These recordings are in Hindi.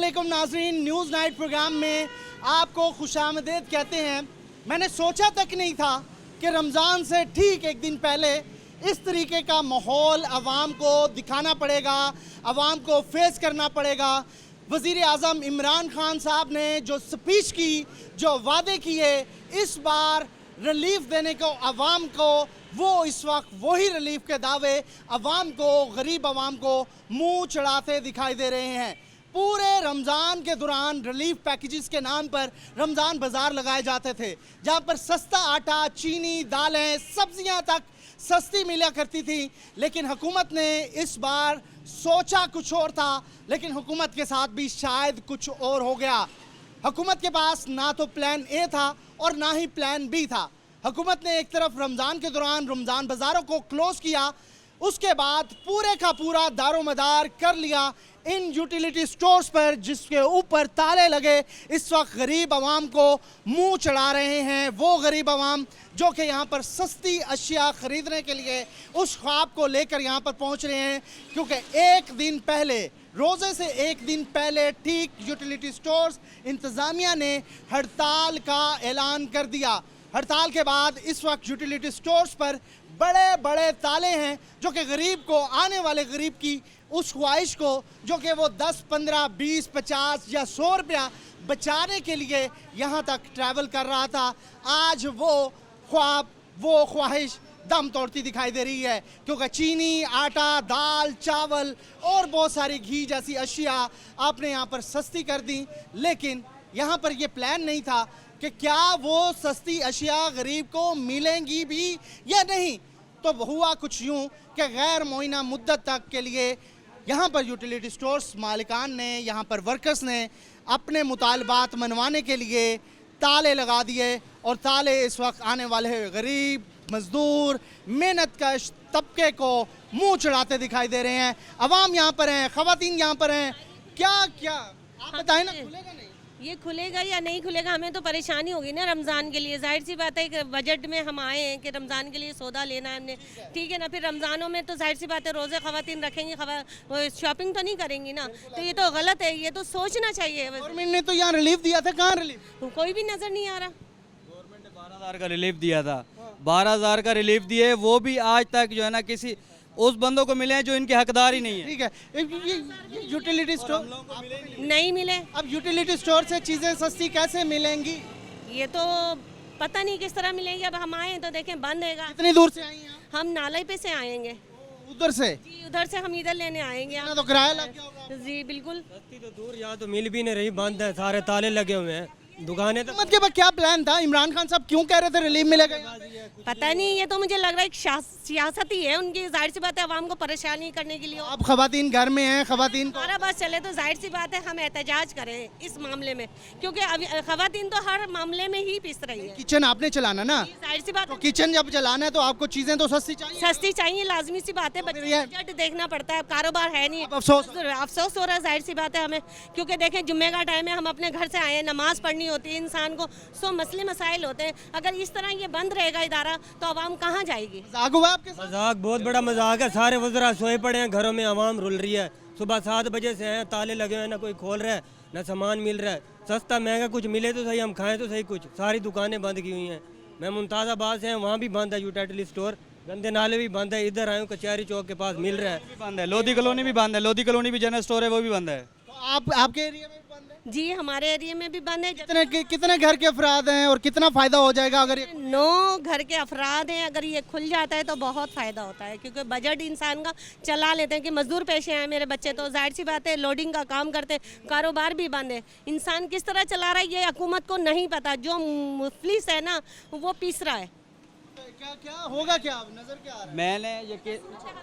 अस्सलामुअलैकुम नाज़रीन, न्यूज़ नाइट प्रोग्राम में आपको खुशामदीद कहते हैं। मैंने सोचा तक नहीं था कि रमज़ान से ठीक एक दिन पहले इस तरीके का माहौल अवाम को दिखाना पड़ेगा, अवाम को फेस करना पड़ेगा। वज़ीर आज़म इमरान खान साहब ने जो स्पीच की, जो वादे किए, इस बार रिलीफ देने को अवाम को, वो इस वक्त वही रिलीफ के दावे अवाम को, गरीब अवाम को मुंह चढ़ाते दिखाई दे रहे हैं। पूरे रमज़ान के दौरान रिलीफ पैकेजेस के नाम पर रमज़ान बाज़ार लगाए जाते थे, जहां पर सस्ता आटा, चीनी, दालें, सब्जियां तक सस्ती मिला करती थी। लेकिन हुकूमत ने इस बार सोचा कुछ और था, लेकिन हुकूमत के साथ भी शायद कुछ और हो गया। हुकूमत के पास ना तो प्लान ए था और ना ही प्लान बी था। हुकूमत ने एक तरफ रमज़ान के दौरान रमज़ान बाज़ारों को क्लोज़ किया, उसके बाद पूरे का पूरा दारोमदार कर लिया इन यूटिलिटी स्टोर्स पर, जिसके ऊपर ताले लगे इस वक्त गरीब आवाम को मुंह चढ़ा रहे हैं। वो गरीब आवाम जो कि यहाँ पर सस्ती अशिया ख़रीदने के लिए उस ख्वाब को लेकर यहाँ पर पहुँच रहे हैं, क्योंकि एक दिन पहले, रोज़े से एक दिन पहले ठीक यूटिलिटी स्टोर्स इंतज़ामिया ने हड़ताल का ऐलान कर दिया। हड़ताल के बाद इस वक्त यूटिलिटी स्टोर्स पर बड़े बड़े ताले हैं, जो कि गरीब को, आने वाले गरीब की उस ख्वाहिश को, जो कि वो 10, 15, 20, 50 या 100 रुपया बचाने के लिए यहाँ तक ट्रैवल कर रहा था, आज वो ख्वाब, वो ख्वाहिश दम तोड़ती दिखाई दे रही है। क्योंकि चीनी, आटा, दाल, चावल और बहुत सारी घी जैसी अशिया आपने यहाँ पर सस्ती कर दी। लेकिन यहाँ पर ये प्लान नहीं था कि क्या वो सस्ती अशिया गरीब को मिलेंगी भी या नहीं। तो हुआ कुछ यूँ कि गैर मुअय्यना मुद्दत तक के लिए यहाँ पर यूटिलिटी स्टोर्स मालिकान ने, यहाँ पर वर्कर्स ने अपने मुतालबात मनवाने के लिए ताले लगा दिए, और ताले इस वक्त आने वाले गरीब, मजदूर, मेहनत कश तबके को मुंह चढ़ाते दिखाई दे रहे हैं। अवाम यहाँ पर हैं, ख़वातीन यहाँ पर हैं। क्या क्या आप बताएं ना, खुलेगा नहीं? ये खुलेगा या नहीं खुलेगा, हमें तो परेशानी होगी ना रमज़ान के लिए। जाहिर सी बात है कि बजट में हम आए हैं कि रमज़ान के लिए सौदा लेना है हमने, ठीक है ना। फिर रमज़ानों में तो जाहिर सी बात है रोज़े ख़वातीन रखेंगी, शॉपिंग तो नहीं करेंगी ना, तो ये तो गलत है। ये तो सोचना चाहिए। गवर्नमेंट ने तो यहाँ रिलीफ दिया था, कहाँ रिलीफ? कोई भी नज़र नहीं आ रहा। गवर्नमेंट ने 12,000 का रिलीफ दिया था, 12,000 का रिलीफ दिए, वो भी आज तक जो है ना किसी उस बंदों को मिले हैं जो इनके हकदार ही नहीं है। ठीक है, ये यूटिलिटी स्टोर नहीं मिले। अब यूटिलिटी स्टोर से चीज़ें सस्ती कैसे मिलेंगी? ये तो पता नहीं किस तरह मिलेंगी। अब हम आए तो देखें बंद है। कितनी दूर से आई हैं? हम नाले पे से आएंगे, उधर से? जी उधर से हम इधर लेने आएंगे। तो किराया लग गया होगा। जी बिल्कुल। सस्ती तो दूर, यहाँ तो मिल भी नहीं रही, बंद है, सारे ताले लगे हुए हैं, दुकानें तो। हुकूमत के बाद क्या प्लान था? इमरान खान साहब क्यों कह रहे थे रिलीफ मिलेगा? पता नहीं, ये तो मुझे लग रहा है सियासत ही है उनकी। जाहिर सी बात है आवाम को परेशानी करने के लिए। अब खवातीन घर में हैं, खवातीन को हमारा बस चले तो जाहिर सी बात है हम एहतजाज करें इस मामले में, क्योंकि अभी खवातीन तो हर मामले में ही पिस रही है। किचन आपने चलाना ना, जाहिर सी बात तो किचन जब चलाना है तो आपको चीजें तो सस्ती चाहिए। सस्ती चाहिए, लाजमी सी बात है। ये- बजट देखना पड़ता है, कारोबार है नहीं। अफसोस अफसोस हो रहा है, जाहिर सी बात है हमें, क्योंकि देखें जुम्मे का टाइम है, हम अपने घर से आए हैं, नमाज पढ़नी होती है इंसान को, सो मसले मसाइल होते हैं। अगर इस तरह ये बंद रहेगा इदारा तो आवाम कहाँ जाएगी? मजाक हुआ आपके साथ? मजाक, बहुत बड़ा मजाक है। सारे वज़रा सोए पड़े हैं घरों में, आवाम रुल रही है। सुबह 7 बजे से हैं, ताले लगे हुए हैं, ना कोई खोल रहा है, ना सामान मिल रहा है। सस्ता महंगा कुछ मिले तो सही, हम खाएं तो सही कुछ। सारी दुकानें बंद की हुई हैं। मैं मुमताज़ाबाद से हैं, वहाँ भी बंद है यूटिलिटी स्टोर, गंदे नाले भी बंद है। इधर आए हूँ कचहरी चौक के पास, मिल रहा है। बंद है, लोधी कॉलोनी भी बंद है, लोधी कॉलोनी भी जनरल स्टोर है, वो भी बंद है। तो आपके एरिया में भी बंद है? जी हमारे एरिया में भी बंद है। कितने घर के अफराद हैं और कितना फायदा हो जाएगा अगर ये? 9 घर के अफराद हैं। अगर ये खुल जाता है तो बहुत फ़ायदा होता है, क्योंकि बजट इंसान का चला लेते हैं कि मजदूर पेशे हैं मेरे बच्चे, तो जाहिर सी बात है लोडिंग का काम करते, कारोबार भी बंद है। इंसान किस तरह चला रहा है ये हुकूमत को नहीं पता। जो मुफलिस है ना वो पीस रहा है। क्या क्या होगा, क्या नजर क्या आ रहा है?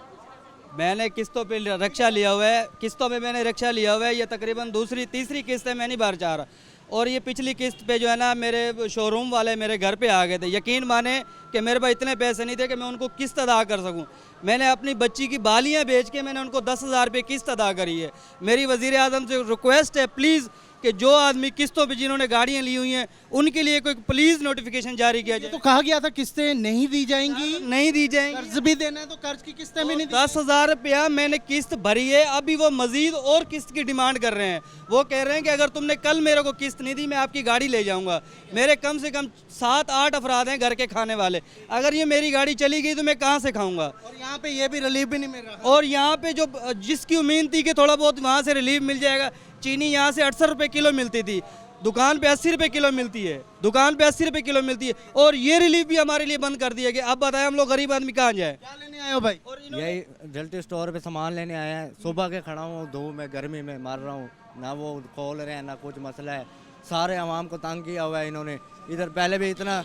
मैंने किस्तों पे रिक्शा लिया हुआ है, किस्तों पे मैंने रिक्शा लिया हुआ है। ये तकरीबन दूसरी तीसरी किस्त है, मैं नहीं भर चाह रहा। और ये पिछली किस्त पे जो है ना मेरे शोरूम वाले मेरे घर पे आ गए थे। यकीन माने कि मेरे पास इतने पैसे नहीं थे कि मैं उनको किस्त अदा कर सकूं। मैंने अपनी बच्ची की बालियां बेच के मैंने उनको 10,000 रुपये किस्त अदा करी है। मेरी वज़ीर आज़म से रिक्वेस्ट है, प्लीज़ कि जो आदमी किस्तों पे जिन्होंने गाड़ियां ली हुई हैं उनके लिए कोई प्लीज नोटिफिकेशन जारी किया ये जाए। तो कहा गया था किस्तें नहीं दी जाएंगी, नहीं दी जाएंगी। कर्ज भी देना है तो कर्ज की किस्तें भी नहीं दी 10,000 रुपया मैंने किस्त भरी है, अभी वो मजीद और किस्त की डिमांड कर रहे हैं। वो कह रहे हैं कि अगर तुमने कल मेरे को किस्त नहीं दी मैं आपकी गाड़ी ले जाऊंगा। मेरे कम से कम 7-8 अफराद हैं घर के खाने वाले, अगर ये मेरी गाड़ी चली गई तो मैं कहाँ से खाऊंगा। और यहाँ पे ये भी रिलीफ भी नहीं मिल रहा। और यहाँ पे जो जिसकी उम्मीद थी कि थोड़ा बहुत वहाँ से रिलीफ मिल जाएगा, चीनी यहाँ से 68 रुपये किलो मिलती थी, दुकान पे 80 रुपये किलो मिलती है, दुकान पे 80 रुपये किलो मिलती है, और ये रिलीफ भी हमारे लिए बंद कर दिया गया। अब बताएं हम लोग गरीब आदमी कहाँ जाए। क्या लेने आए हो भाई? यही जल्दी स्टोर पे सामान लेने आए हैं। सुबह के खड़ा हूँ, धूप में गर्मी में मर रहा हूँ, ना वो खोल रहे हैं ना कुछ मसला है। सारे आवाम को तंग किया हुआ है इन्होंने। इधर पहले भी इतना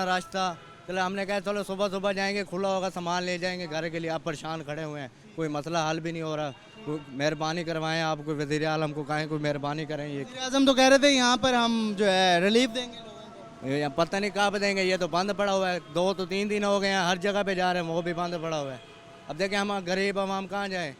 रश था, चलो हमने कहा चलो सुबह सुबह जाएंगे, खुला होगा सामान ले जाएंगे घर के लिए। आप परेशान खड़े हुए हैं, कोई मसला हल भी नहीं हो रहा। कोई मेहरबानी करवाएं, आप कोई वज़ीर आलम को कहें कोई मेहरबानी करें। ये आजम तो कह रहे थे यहाँ पर हम जो है रिलीफ देंगे लोगों को। ये पता नहीं कहाँ पे देंगे, ये तो बंद पड़ा हुआ है। 2 तो 3 दिन हो गए हैं, हर जगह पे जा रहे हैं, वो भी बंद पड़ा हुआ है। अब देखें हम गरीब आवाम कहाँ जाएँ।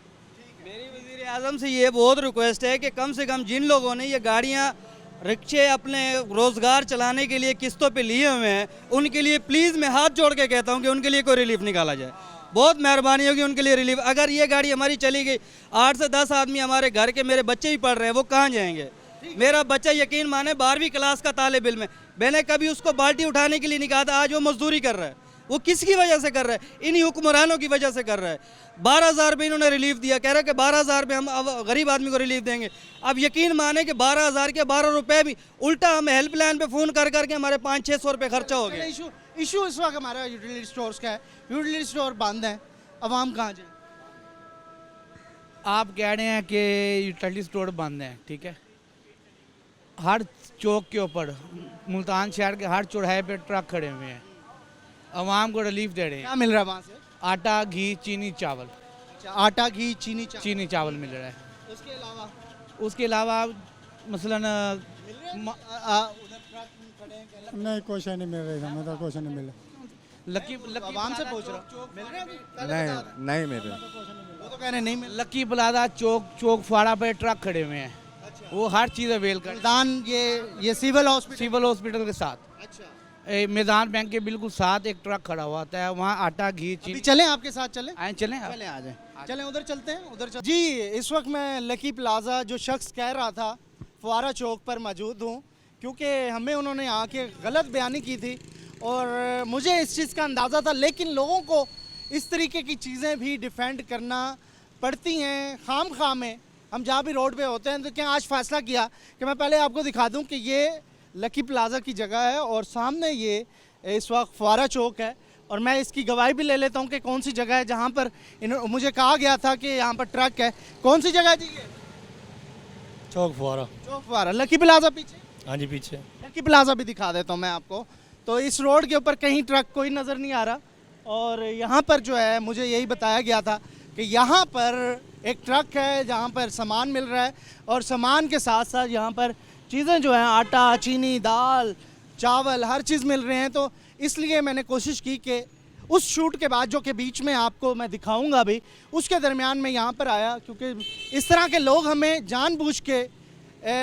मेरी वज़ीर आज़म से ये बहुत रिक्वेस्ट है कि कम से कम जिन लोगों ने ये गाड़ियाँ रिक्शे अपने रोज़गार चलाने के लिए किस्तों पे लिए हुए हैं, उनके लिए प्लीज़ मैं हाथ जोड़ के कहता हूँ कि उनके लिए कोई रिलीफ निकाला जाए। बहुत मेहरबानी होगी उनके लिए रिलीफ। अगर ये गाड़ी हमारी चली गई, 8 से 10 आदमी हमारे घर के, मेरे बच्चे भी पढ़ रहे हैं, वो कहाँ जाएंगे। मेरा बच्चा यकीन माने 12वीं क्लास का तालिब इल्म है, मैंने कभी उसको बाल्टी उठाने के लिए नहीं कहा था, आज वो मजदूरी कर रहा है। वो किसकी वजह से कर रहा है? इन्हीं हुक्मरानों की वजह से कर रहा है। 12,000 रुपये इन्होंने रिलीफ दिया, कह रहे कि 12,000 रुपये हम अब गरीब आदमी को रिलीफ देंगे। अब यकीन माने कि 12,000 के 12 रुपये भी उल्टा हम हेल्पलाइन पे फ़ोन कर करके हमारे 500-600 रुपये खर्चा हो गया। इशू इस वक्त हमारा यूटिलिटी स्टोर्स का है, यूटिलिटी स्टोर बंद है, अवाम कहाँ जाए? आप कह रहे हैं कि यूटिलिटी स्टोर बंद है, ठीक है। हर चौक के ऊपर मुल्तान शहर के हर चौराहे पे ट्रक खड़े हुए हैं, अवाम को रिलीफ दे रहे हैं। क्या मिल रहा है वहाँ से? आटा, घी, चीनी, चावल। अच्छा, आटा, घी, चीनी चावल मिल रहा है। उसके अलावा मसलन उधर ट्रक खड़े हैं, कह रहे नहीं कुछ नहीं मिल रहा, मैं तो कुछ नहीं मिला। लकी अवाम से पूछ रहा हूँ, मिल रहे हैं? नहीं मेरे वो तो कह रहे नहीं मिल रहा। लकी प्लाजा चौक फाड़ा पे ट्रक खड़े हुए हैं, वो हर चीज़ अवेल कर। मैदान ये सिविल हॉस्पिटल के साथ, अच्छा, मैदान बैंक के बिल्कुल साथ एक ट्रक खड़ा हुआ है, वहाँ आटा, घी, अभी चीनी। चलें आपके साथ? चलें आए चलें आप? चलें, आ जाएं, चलें उधर चलते हैं, उधर चल। जी, इस वक्त मैं लकी प्लाजा जो शख्स कह रहा था फुआरा चौक पर मौजूद हूँ, क्योंकि हमें उन्होंने आके गलत बयानी की थी और मुझे इस चीज़ का अंदाज़ा था, लेकिन लोगों को इस तरीके की चीज़ें भी डिफेंड करना पड़ती हैं खाम में। हम जहाँ भी रोड पे होते हैं तो क्या आज फ़ैसला किया कि मैं पहले आपको दिखा दूँ कि ये लकी प्लाजा की जगह है और सामने ये इस वक्त फुआरा चौक है, और मैं इसकी गवाही भी ले लेता हूँ कि कौन सी जगह है जहाँ पर मुझे कहा गया था कि यहाँ पर ट्रक है। कौन सी जगह है जी ये? चौक फुआरा। चौक फुआरा, लकी प्लाजा पीछे। हाँ जी पीछे। लकी प्लाजा भी दिखा देता हूँ मैं आपको। तो इस रोड के ऊपर कहीं ट्रक कोई नज़र नहीं आ रहा, और यहाँ पर जो है मुझे यही बताया गया था कि यहाँ पर एक ट्रक है जहाँ पर सामान मिल रहा है, और सामान के साथ साथ यहाँ पर चीज़ें जो हैं आटा, चीनी, दाल, चावल, हर चीज़ मिल रहे हैं। तो इसलिए मैंने कोशिश की कि उस शूट के बाद जो कि बीच में आपको मैं दिखाऊंगा भी, उसके दरमियान में यहाँ पर आया, क्योंकि इस तरह के लोग हमें जानबूझ के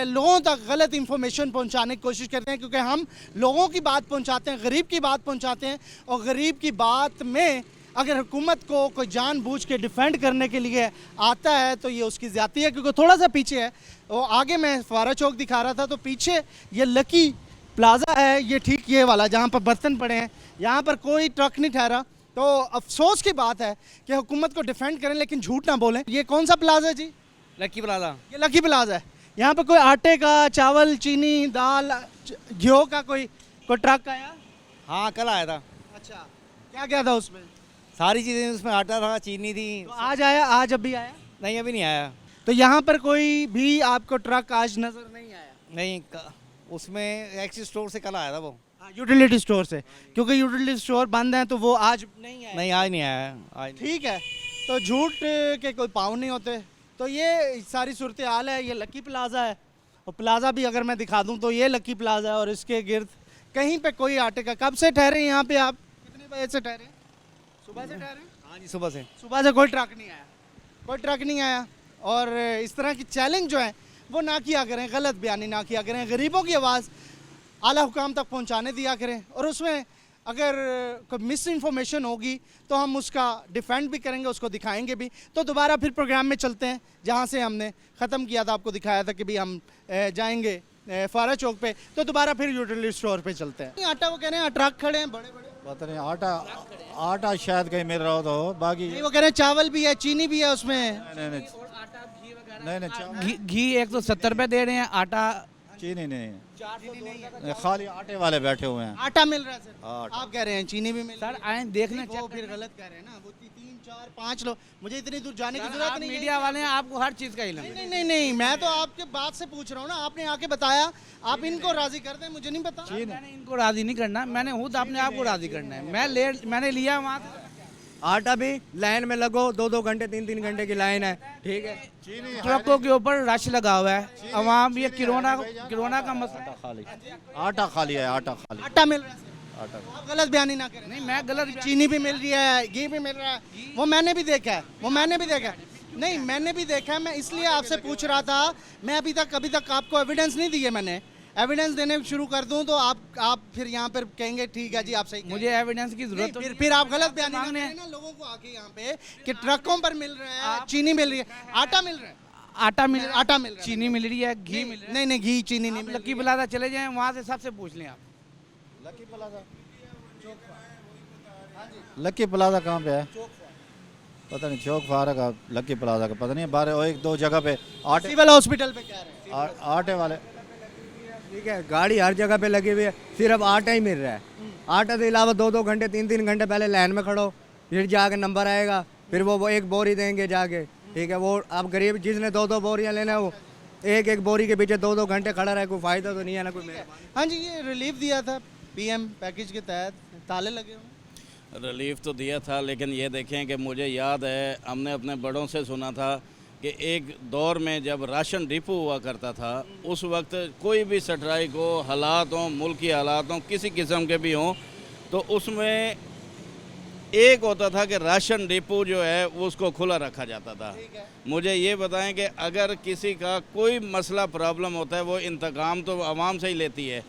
लोगों तक गलत इंफॉर्मेशन पहुँचाने की कोशिश करते हैं, क्योंकि हम लोगों की बात पहुँचाते हैं, गरीब की बात पहुँचाते हैं, और गरीब की बात में अगर हुकूमत को कोई जानबूझ के डिफेंड करने के लिए आता है तो ये उसकी ज़्यादती है। क्योंकि थोड़ा सा पीछे है, वो आगे मैं फुआरा चौक दिखा रहा था, तो पीछे ये लकी प्लाजा है, ये ठीक ये वाला जहाँ पर बर्तन पड़े हैं, यहाँ पर कोई ट्रक नहीं ठहरा। तो अफसोस की बात है कि हुकूमत को डिफेंड करें लेकिन झूठ ना बोलें। ये कौन सा प्लाजा है जी? Lucky Plaza. ये लकी प्लाजा है। यहाँ पर कोई आटे का, चावल, चीनी, दाल, घी का कोई ट्रक आया? हाँ कल आया था। अच्छा, क्या क्या था उसमें? सारी चीज़ें उसमें, आटा था, चीनी थी। तो आज आया? आज अभी आया? नहीं अभी नहीं आया। तो यहाँ पर कोई भी आपको ट्रक आज नज़र नहीं आया? नहीं उसमें एक्सिस स्टोर से कल आया था वो। यूटिलिटी स्टोर से, क्योंकि यूटिलिटी स्टोर बंद है तो वो आज नहीं आया। नहीं आज नहीं आया, आज नहीं। ठीक है, तो झूठ के कोई पाँव नहीं होते। तो ये सारी सूरत हाल है। ये लकी प्लाजा है, और प्लाजा भी अगर मैं दिखा दूं तो ये लकी प्लाजा है, और इसके गिर्द कहीं पे कोई आटे का। कब से ठहरे यहाँ पे आप? कितने बजे से ठहरे? सुबह से ठहरे? हाँ जी सुबह से। सुबह से कोई ट्रक नहीं आया, कोई ट्रक नहीं आया, और इस तरह की चैलेंज जो है वो ना किया करें, गलत बयानी ना किया करें, गरीबों की आवाज़ आला हुकाम तक पहुंचाने दिया करें, और उसमें अगर कोई मिस इन्फॉर्मेशन होगी तो हम उसका डिफेंड भी करेंगे, उसको दिखाएंगे भी। तो दोबारा फिर प्रोग्राम में चलते हैं जहां से हमने ख़त्म किया था, आपको दिखाया था कि भी हम जाएंगे फारा चौक पे, तो दोबारा फिर यूटिलिटी स्टोर पे चलते हैं। आटा वो कह रहे हैं ट्रक खड़े हैं बड़े बड़े, पता नहीं आटा शायद कहीं मिल रहा हो तो बाकी नहीं वो कह रहे हैं चावल भी है, चीनी भी है उसमें। नहीं घी 170 रुपये दे रहे हैं, आटा चीनी नहीं, खाली आटे वाले बैठे हुए हैं। आटा मिल रहा है सर, आटा। आप कह रहे हैं चीनी भी मिल रहा सर आए देखने है, वो फिर गलत कह रहे हैं ना, वो 3 4 5 लोग, मुझे इतनी दूर जाने की जरूरत नहीं है। मीडिया वाले हैं, आपको हर चीज़ का इल्म है। नहीं नहीं नहीं, मैं तो आपके बात से पूछ रहा हूँ ना, आपने आके बताया, आप इनको राजी कर दें, मुझे नहीं पता। मैंने इनको राज़ी नहीं करना, मैंने खुद अपने आप को राज़ी करना है। मैंने लिया वहाँ से। आटा भी लाइन में लगो, 2-2 घंटे 3-3 घंटे की लाइन है, ठीक है। ट्रकों के ऊपर रश लगा हुआ है, अवाम ये किरोना का मसला। आटा खाली है, आटा खाली। आटा मिल रहा है सर, आप गलत बयानी ना करें। नहीं मैं गलत, चीनी भी मिल रही है, घी भी मिल रहा है, वो मैंने भी देखा है, नहीं मैंने भी देखा है, मैं इसलिए आपसे पूछ रहा था। मैं अभी तक आपको एविडेंस नहीं दिए, मैंने एविडेंस देने शुरू कर दूं तो आप फिर यहाँ पर कहेंगे ठीक है जी आप सही कह रहे हैं। मुझे एविडेंस की जरूरत तो फिर आप गलत बयानी मांगने हैं ना लोगों को आके यहाँ पे कि ट्रकों पर मिल रहा है, चीनी मिल रही है, आटा मिल रहा है, आटा मिल रहा है, चीनी मिल रही है, घी मिल रहा है। नहीं घी चीनी नहीं आप मिल लक्की प्लाजा चले जाएं, वहाँ से सबसे पूछ लें आप। लक्की प्लाजा कहाँ पे है? पता नहीं, चौक फारा का लक्की प्लाजा का पता नहीं, 1-2 जगह पे आटे सिविल हॉस्पिटल पे कह रहे हैं। आटे वाले। ठीक है, गाड़ी हर जगह पे लगी हुई है, सिर्फ आटा ही मिल रहा है। आटा के अलावा 2-2 घंटे 3-3 घंटे पहले लाइन में खड़ो, फिर जाके नंबर आएगा, फिर वो एक बोरी देंगे जाके, ठीक है। वो आप गरीब जिसने 2-2 बोरियाँ लेना है वो एक बोरी के पीछे 2-2 घंटे खड़ा रहे, कोई फ़ायदा तो नहीं है ना कोई मेहरबानी। हाँ जी, ये रिलीफ दिया था पीएम पैकेज के तहत, ताले लगे हुए। रिलीफ तो दिया था, लेकिन ये देखें कि मुझे याद है हमने अपने बड़ों से सुना था कि एक दौर में जब राशन डिपो हुआ करता था, उस वक्त कोई भी स्ट्राइक हो, हालात हों, मुल्की हालात हों, किसी किस्म के भी हों, तो उसमें एक होता था कि राशन डिपो जो है वो उसको खुला रखा जाता था। मुझे ये बताएं कि अगर किसी का कोई मसला प्रॉब्लम होता है, वो इंतकाम तो आवाम से ही लेती है।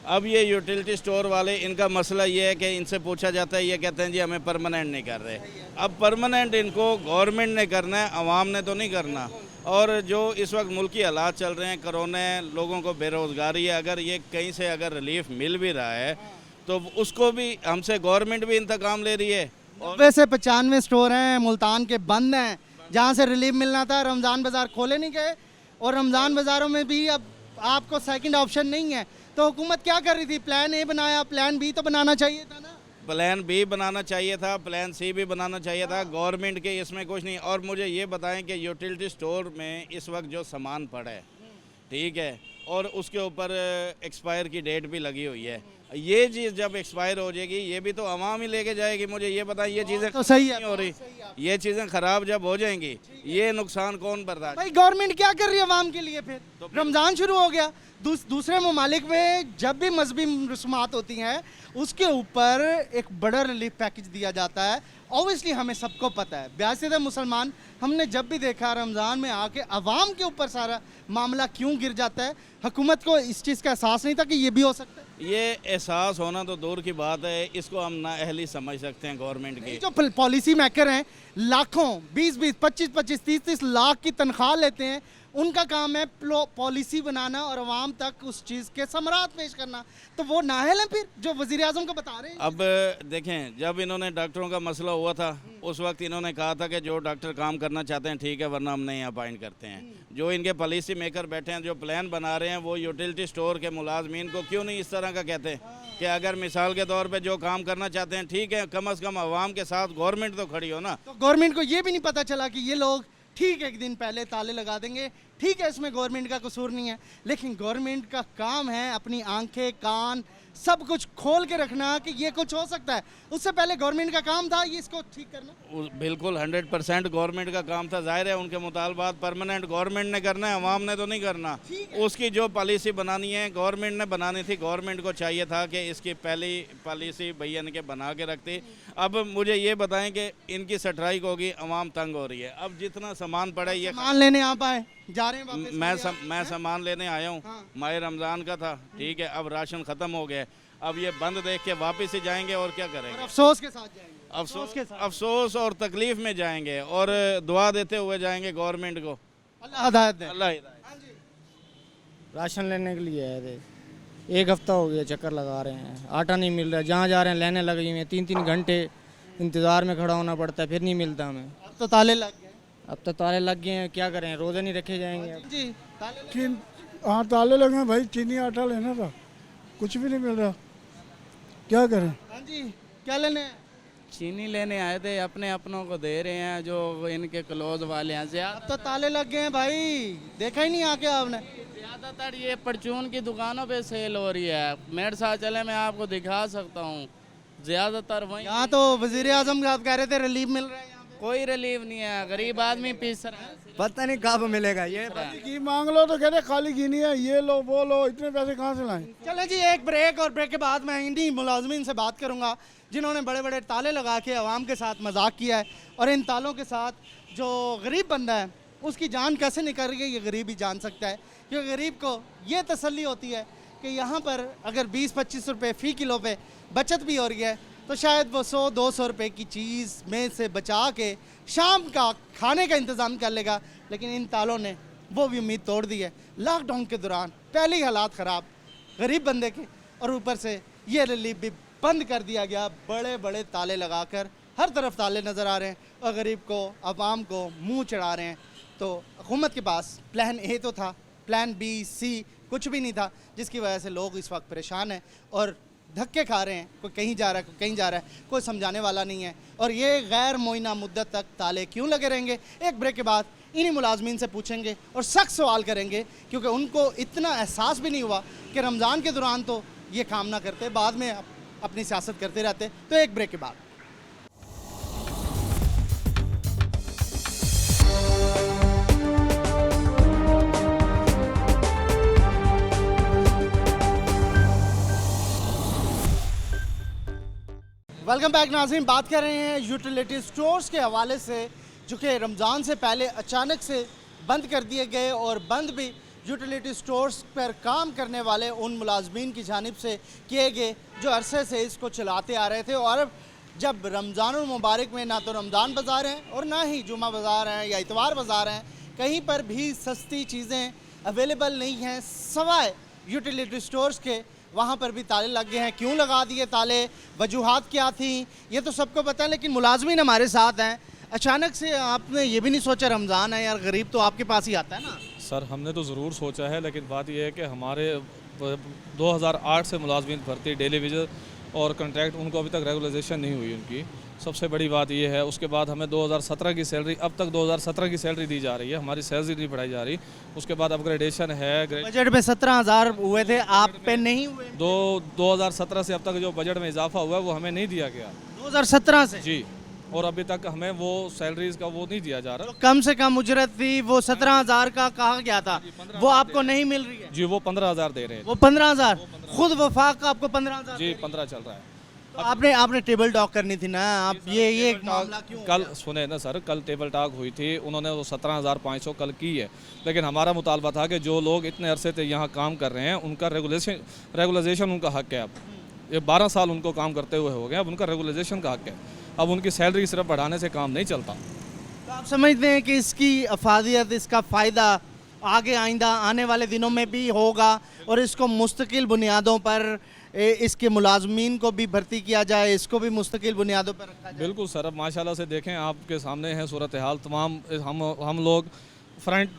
अब ये यूटिलिटी स्टोर वाले, इनका मसला ये है कि इनसे पूछा जाता है, ये कहते हैं जी हमें परमानेंट नहीं कर रहे। अब परमानेंट इनको गवर्नमेंट ने करना है, आवाम ने तो नहीं करना। और जो इस वक्त मुल्की हालात चल रहे हैं, कोरोना है, लोगों को बेरोज़गारी है, अगर ये कहीं से अगर रिलीफ मिल भी रहा है तो उसको भी हमसे गवर्नमेंट भी इंतकाम ले रही है। 90 से 95 स्टोर हैं मुल्तान के बंद हैं, जहाँ से रिलीफ मिलना था। रमज़ान बाज़ार खोले नहीं गए, और रमज़ान बाज़ारों में भी अब आपको सेकंड ऑप्शन नहीं है। तो हुकूमत क्या कर रही थी? प्लान ए बनाया, प्लान बी तो बनाना चाहिए था ना। प्लान बी बनाना चाहिए था, प्लान सी भी बनाना चाहिए था। गवर्नमेंट के इसमें कुछ नहीं। और मुझे ये बताएं कि यूटिलिटी स्टोर में इस वक्त जो सामान पड़ा है, ठीक है, और उसके ऊपर एक्सपायर की डेट भी लगी हुई है, ये चीज़ जब एक्सपायर हो जाएगी, ये भी तो आवाम ही लेके जाएगी। मुझे ये बताएं, ये चीज़ें तो सही है, नहीं हो रही, ये चीज़ें ख़राब जब हो जाएंगी, ये नुकसान कौन बर्दाश्त? भाई गवर्नमेंट क्या कर रही है आवाम के लिए? फिर रमज़ान शुरू हो गया, दूसरे ममालिक में जब भी मजहबी रस्मात होती हैं उसके ऊपर एक बड़ा रिलीफ पैकेज दिया जाता है। ऑब्वियसली हमें सबको पता है, ब्यासित मुसलमान, हमने जब भी देखा रमज़ान में आके अवाम के ऊपर सारा मामला क्यों गिर जाता है। हुकूमत को इस चीज़ का एहसास नहीं था कि ये भी हो सकता है। ये एहसास होना तो दूर की बात है, इसको हम नाअहली समझ सकते हैं गवर्नमेंट की। जो पॉलिसी मेकर हैं, लाखों 20-20, 25-25, 30-30 लाख की तनख्वाह लेते हैं, उनका काम है पॉलिसी बनाना और आवाम तक उस चीज़ के समरात पेश करना। तो वो नाअहल हैं फिर जो वज़ीर आज़म को बता रहे हैं। अब देखें, जब इन्होंने डॉक्टरों का मसला हुआ था, उस वक्त इन्होंने कहा था कि जो डॉक्टर काम करना चाहते हैं ठीक है, वरना हम नहीं अपॉइंट करते हैं। जो इनके पॉलिसी मेकर बैठे हैं, जो प्लान बना रहे हैं, वो यूटिलिटी स्टोर के मुलाजमीन को क्यों नहीं इस तरह का कहते हैं कि अगर मिसाल के तौर पे जो काम करना चाहते हैं ठीक है, कम अज़ कम आवाम के साथ गवर्नमेंट तो खड़ी हो ना। तो गवर्नमेंट को ये भी नहीं पता चला कि ये लोग ठीक एक दिन पहले ताले लगा देंगे, ठीक है, इसमें गवर्नमेंट का कसूर नहीं है, लेकिन गवर्नमेंट का काम है अपनी आंखें कान सब कुछ खोल के रखना कि ये कुछ हो सकता है। उससे पहले गवर्नमेंट का काम था ये इसको ठीक करना। बिल्कुल 100% गवर्नमेंट का काम था। जाहिर है उनके मुतालबात परमानेंट गवर्नमेंट ने करना है, अवाम ने तो नहीं करना। उसकी जो पॉलिसी बनानी है गवर्नमेंट ने बनानी थी। गवर्नमेंट को चाहिए था कि इसकी पहली पॉलिसी भैया के बना के रखती। अब मुझे ये बताएं कि इनकी स्ट्राइक होगी, अवाम तंग हो रही है। अब जितना सामान पड़ा है ये सामान लेने आप आए जा रहे हैं वापस? मैं सामान लेने आया हूँ। हाँ। माह रमज़ान का था, ठीक है, अब राशन ख़त्म हो गया। अब ये बंद देख के वापस ही जाएंगे और क्या करेंगे? अफसोस के साथ जाएंगे, अफसोस और तकलीफ में जाएंगे और दुआ देते हुए जाएंगे गवर्नमेंट को। अल्लाह हिदायत दे। अल्लाह हिदायत। राशन लेने के लिए आए थे, 1 हफ्ता हो गया चक्कर लगा रहे हैं, आटा नहीं मिल रहा। जहाँ जा रहे हैं लेने लगी हुई हैं, 3-3 घंटे इंतज़ार में खड़ा होना पड़ता है, फिर नहीं मिलता हमें। अब तो ताले लग गए। अब तो ताले लग गए हैं, क्या करें, रोज़े नहीं रखे जाएंगे अब। जी ताले लग हाँ ताले लगे हैं भाई, चीनी आटा लेना था, कुछ भी नहीं मिल रहा, क्या करें? हाँ जी, क्या लेने हैं? चीनी लेने आए थे, अपने अपनों को दे रहे हैं जो इनके क्लोज वाले हैं। अब तो ताले लग गए हैं भाई, देखा ही नहीं आके आपने? ज़्यादातर ये परचून की दुकानों पे सेल हो रही है। मेरे साथ चले, मैं आपको दिखा सकता हूँ, ज़्यादातर वहीं। यहाँ तो वजीर आजम साहब कह रहे थे रिलीफ मिल रहा है, यहाँ पे कोई रिलीफ नहीं है, गरीब आदमी पीस रहा है। पता नहीं कब मिलेगा ये। घी मांग लो तो कहते खाली घी नहीं है, ये लो वो लो, इतने पैसे कहाँ से लाएं? चले जी एक ब्रेक, और ब्रेक के बाद मैं इन्हीं मुलाजमीन से बात करूंगा जिन्होंने बड़े बड़े ताले लगा के आवाम के साथ मजाक किया है, और इन तालों के साथ जो गरीब बंदा है उसकी जान कैसे निकल रही है ये गरीब ही जान सकता है। क्योंकि गरीब को ये तसल्ली होती है कि यहाँ पर अगर 20-25 रुपये फ़ी किलो पे बचत भी हो रही है तो शायद वो 100-200 रुपये की चीज़ में से बचा के शाम का खाने का इंतज़ाम कर लेगा। लेकिन इन तालों ने वो भी उम्मीद तोड़ दी है। लॉकडाउन के दौरान पहले ही हालात ख़राब गरीब बंदे के, और ऊपर से ये रिलीफ भी बंद कर दिया गया। बड़े बड़े ताले लगाकर हर तरफ ताले नज़र आ रहे हैं और गरीब को आवाम को मुंह चढ़ा रहे हैं। तो हुकूमत के पास प्लान ए तो था, प्लान बी सी कुछ भी नहीं था, जिसकी वजह से लोग इस वक्त परेशान हैं और धक्के खा रहे हैं। कोई कहीं जा रहा है, कोई कहीं जा रहा है, कोई समझाने वाला नहीं है। और ये गैर मुइना मुद्दत तक ताले क्यों लगे रहेंगे? एक ब्रेक के बाद इन्हीं मुलाजमीन से पूछेंगे और सख्त सवाल करेंगे, क्योंकि उनको इतना एहसास भी नहीं हुआ कि रमज़ान के दौरान तो ये काम ना करते, बाद में अपनी सियासत करते रहते। तो एक ब्रेक के बाद वेलकम बैक नाज़रीन। बात कर रहे हैं यूटिलिटी स्टोर्स के हवाले से, जो कि रमज़ान से पहले अचानक से बंद कर दिए गए, और बंद भी यूटिलिटी स्टोर्स पर काम करने वाले उन मुलाजमीन की जानिब से किए गए जो अरसे से इसको चलाते आ रहे थे। और अब जब रमज़ानुल मुबारक में ना तो रमज़ान बाज़ार हैं और ना ही जुमा बाज़ार हैं या इतवार बाज़ार हैं, कहीं पर भी सस्ती चीज़ें अवेलेबल नहीं हैं सवाए यूटिलिटी स्टोर्स के। वहाँ पर भी ताले लग गए हैं। क्यों लगा दिए ताले, वजूहात क्या थी, ये तो सबको पता है, लेकिन मुलाजमीन हमारे साथ हैं। अचानक से आपने ये भी नहीं सोचा रमज़ान है यार, गरीब तो आपके पास ही आता है ना? सर हमने तो ज़रूर सोचा है, लेकिन बात यह है कि हमारे 2008 से मुलाजमीन भर्ती डेली वेजेस और कॉन्ट्रैक्ट, उनको अभी तक रेगुलाइजेशन नहीं हुई उनकी। सबसे बड़ी बात यह है। उसके बाद हमें 2017 की सैलरी, अब तक 2017 की सैलरी दी जा रही है, हमारी सैलरी नहीं बढ़ाई जा रही। उसके बाद अपग्रेडेशन है। बजट में 17,000 हुए थे, आप पे नहीं हुए? 2017 से अब तक जो बजट में इजाफा हुआ है वो हमें नहीं दिया गया। 2017 से जी, और अभी तक हमें वो सैलरीज का वो नहीं दिया जा रहा। कम से कम उजरत थी वो 17,000 का कहा गया था, वो आपको नहीं मिल रही है? जी, वो 15,000 दे रहे हैं। वो 15,000 खुद वफाक का आपको 15,000? जी 15 चल रहा है। तो आपने टेबल टॉक करनी थी ना, आप ये मामला क्यों? कल सुने ना सर, कल टेबल टॉक हुई थी, उन्होंने वो 17,500 कल की है, लेकिन हमारा मुतालबा था कि जो लोग इतने अरसे से यहाँ काम कर रहे हैं उनका रेगुलेशन उनका हक है। अब ये 12 साल उनको काम करते हुए हो गए, अब उनका रेगुलेशन का हक है। अब उनकी सैलरी सिर्फ बढ़ाने से काम नहीं चलता। तो आप समझते हैं कि इसकी अफादियत, इसका फ़ायदा आगे आइंदा आने वाले दिनों में भी होगा, और इसको मुस्तकिल बुनियादों पर इसके मुलाजमीन को भी भर्ती किया जाए, इसको भी मुस्तकिल बुनियादों पर रखा जाए? बिल्कुल सर, अब माशाल्लाह से देखें, आपके सामने है सूरत हाल। तमाम हम लोग फ्रंट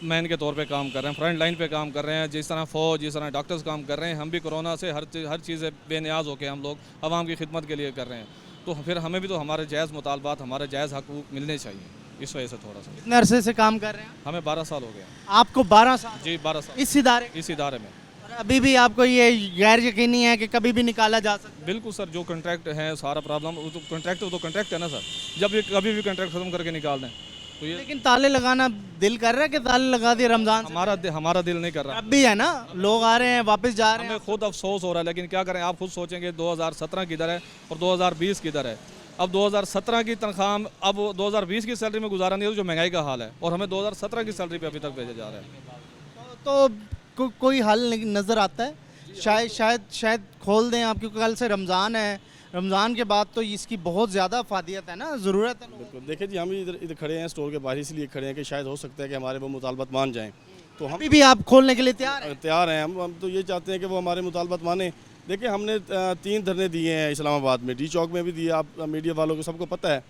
मैन के तौर पे काम कर रहे हैं, फ्रंट लाइन पे काम कर रहे हैं। जिस तरह फ़ौज, जिस तरह डॉक्टर्स काम कर रहे हैं, हम भी कोरोना से हर चीज़ बेनियाज होकर हम लोग आवाम की खिदमत के लिए कर रहे हैं। तो फिर हमें भी तो हमारे जायज़ मुतालबात, हमारे जायज़ हकूक़ मिलने चाहिए। इस वजह से थोड़ा सा। कितने अरसे से काम कर रहे हैं? हमें 12 साल हो गए। आपको 12 साल? जी 12 साल इस इदारे? इस इदारे में। और अभी भी आपको ये गैर यकीनी है कि कभी भी निकाला जा सकता है? बिल्कुल सर, जो कॉन्ट्रैक्ट है सारा प्रॉब्लम, वो तो कॉन्ट्रैक्ट है ना सर, जब ये कभी भी कॉन्ट्रैक्ट खत्म करके निकाल दें तो ये। लेकिन ताले लगाना दिल कर रहा है कि ताले लगा दिए रमजान से? हमारा दिल नहीं कर रहा। अब भी है ना, लोग आ रहे हैं वापस जा रहे हैं। हमें खुद अफसोस हो रहा है, लेकिन क्या करें, आप खुद सोचेंगे 2017 किधर है और 2020 किधर है। अब 2017 की तनख्वाह अब 2020 की सैलरी में गुजारा नहीं है, जो महंगाई का हाल है, और हमें 2017 की सैलरी पे अभी तक भेजा जा रहा है। तो कोई हल नज़र आता है? शायद खोल दें आप, क्योंकि कल से रमज़ान है, रमज़ान के बाद तो इसकी बहुत ज़्यादा अफादियत है ना, ज़रूरत है। बिल्कुल, देखिए जी, हम इधर खड़े हैं स्टोर के बाहर, इसलिए खड़े हैं कि शायद हो सकता है कि हमारे वो मुतालबात मान जाएं, तो हम भी आप खोलने के लिए तैयार हैं। हम तो ये चाहते हैं कि वो हमारे मुतालबात माने। देखिए, हमने 3 धरने दिए हैं इस्लामाबाद में, डी चौक में भी दिए, आप मीडिया वालों को सबको पता है।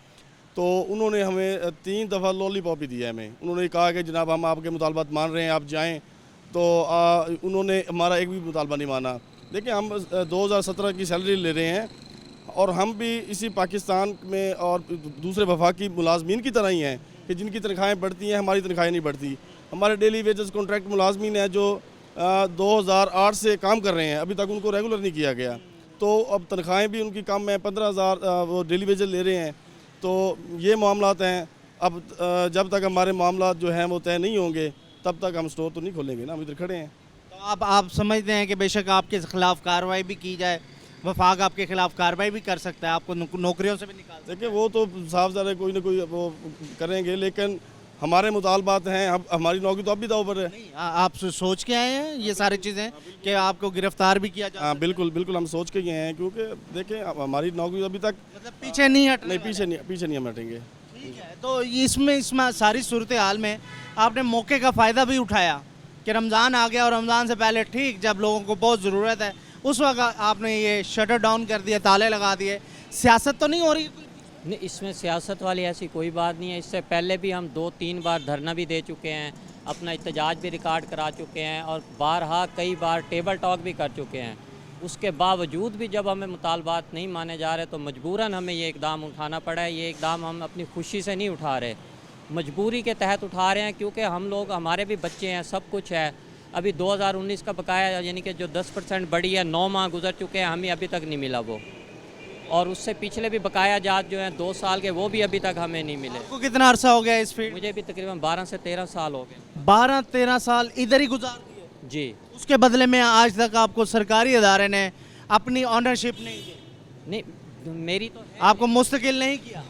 तो उन्होंने हमें 3 दफ़ा लॉलीपॉप भी दिया हमें। उन्होंने कहा कि जनाब हम आपके मुतालबात मान रहे हैं, आप जाएँ, तो उन्होंने हमारा एक भी मुतालबा नहीं माना। देखिए, हम 2017 की सैलरी ले रहे हैं और हम भी इसी पाकिस्तान में और दूसरे वफाकी मुलाजमीन की तरह ही हैं कि जिनकी तनख्वाहें बढ़ती हैं, हमारी तनख्वाहें नहीं बढ़ती। हमारे डेली वेजेस कॉन्ट्रैक्ट मुलाजमीन हैं जो 2008 से काम कर रहे हैं, अभी तक उनको रेगुलर नहीं किया गया, तो अब तनख्वाहें भी उनकी कम है, 15,000 वो डेली वेजेस ले रहे हैं। तो ये मामलात हैं। अब जब तक हमारे मामलात जो हैं वो तय नहीं होंगे, तब तक हम स्टोर तो नहीं खोलेंगे ना, हम इधर खड़े हैं। तो आप समझते हैं कि बेशक आपके खिलाफ कार्रवाई भी की जाए, वफाक आपके खिलाफ कार्रवाई भी कर सकता है, आपको नौकरियों से भी निकाल? देखिए, वो तो साफ ज़रा कोई ना कोई वो करेंगे, लेकिन हमारे मुतालबात हैं, हमारी नौकरी तो अब भी दाव पर है। आप सोच के आए हैं ये सारी चीज़ें कि आपको गिरफ्तार भी किया जाए? हाँ, बिल्कुल हम सोच के गए हैं, क्योंकि देखें हमारी नौकरी अभी तक मतलब पीछे नहीं हट नहीं, पीछे नहीं हम हटेंगे। ठीक है, तो इसमें सारी सूरत हाल में आपने मौके का फ़ायदा भी उठाया कि रमज़ान आ गया और रमज़ान से पहले ठीक जब लोगों को बहुत ज़रूरत है उस वक्त आपने ये शटर डाउन कर दिया, ताले लगा दिए। सियासत तो नहीं हो रही? नहीं, इसमें सियासत वाली ऐसी कोई बात नहीं है। इससे पहले भी हम 2-3 बार धरना भी दे चुके हैं, अपना एहतजाज भी रिकॉर्ड करा चुके हैं और बारहा कई बार टेबल टॉक भी कर चुके हैं। उसके बावजूद भी जब हमें मुतालबात नहीं माने जा रहे तो मजबूरन हमें ये इकदाम उठाना पड़ा है। ये इकदाम हम अपनी खुशी से नहीं उठा रहे, मजबूरी के तहत उठा रहे हैं, क्योंकि हम लोग, हमारे भी बच्चे हैं, सब कुछ है। अभी 2019 का बकाया यानी कि जो 10% बढ़ी है, 9 माह गुजर चुके हैं, हमें अभी तक नहीं मिला वो, और उससे पिछले भी बकाया जात जो हैं 2 साल के, वो भी अभी तक हमें नहीं मिले। आपको कितना अरसा हो गया इस फील्ड? मुझे भी तकरीबन 12 से 13 साल हो गए। 12-13 साल इधर ही गुजार दिए जी। उसके बदले में आज तक आपको सरकारी इदारे ने अपनी ऑनरशिप नहीं दी? नहीं, मेरी तो आपको मुस्तकिल नहीं किया?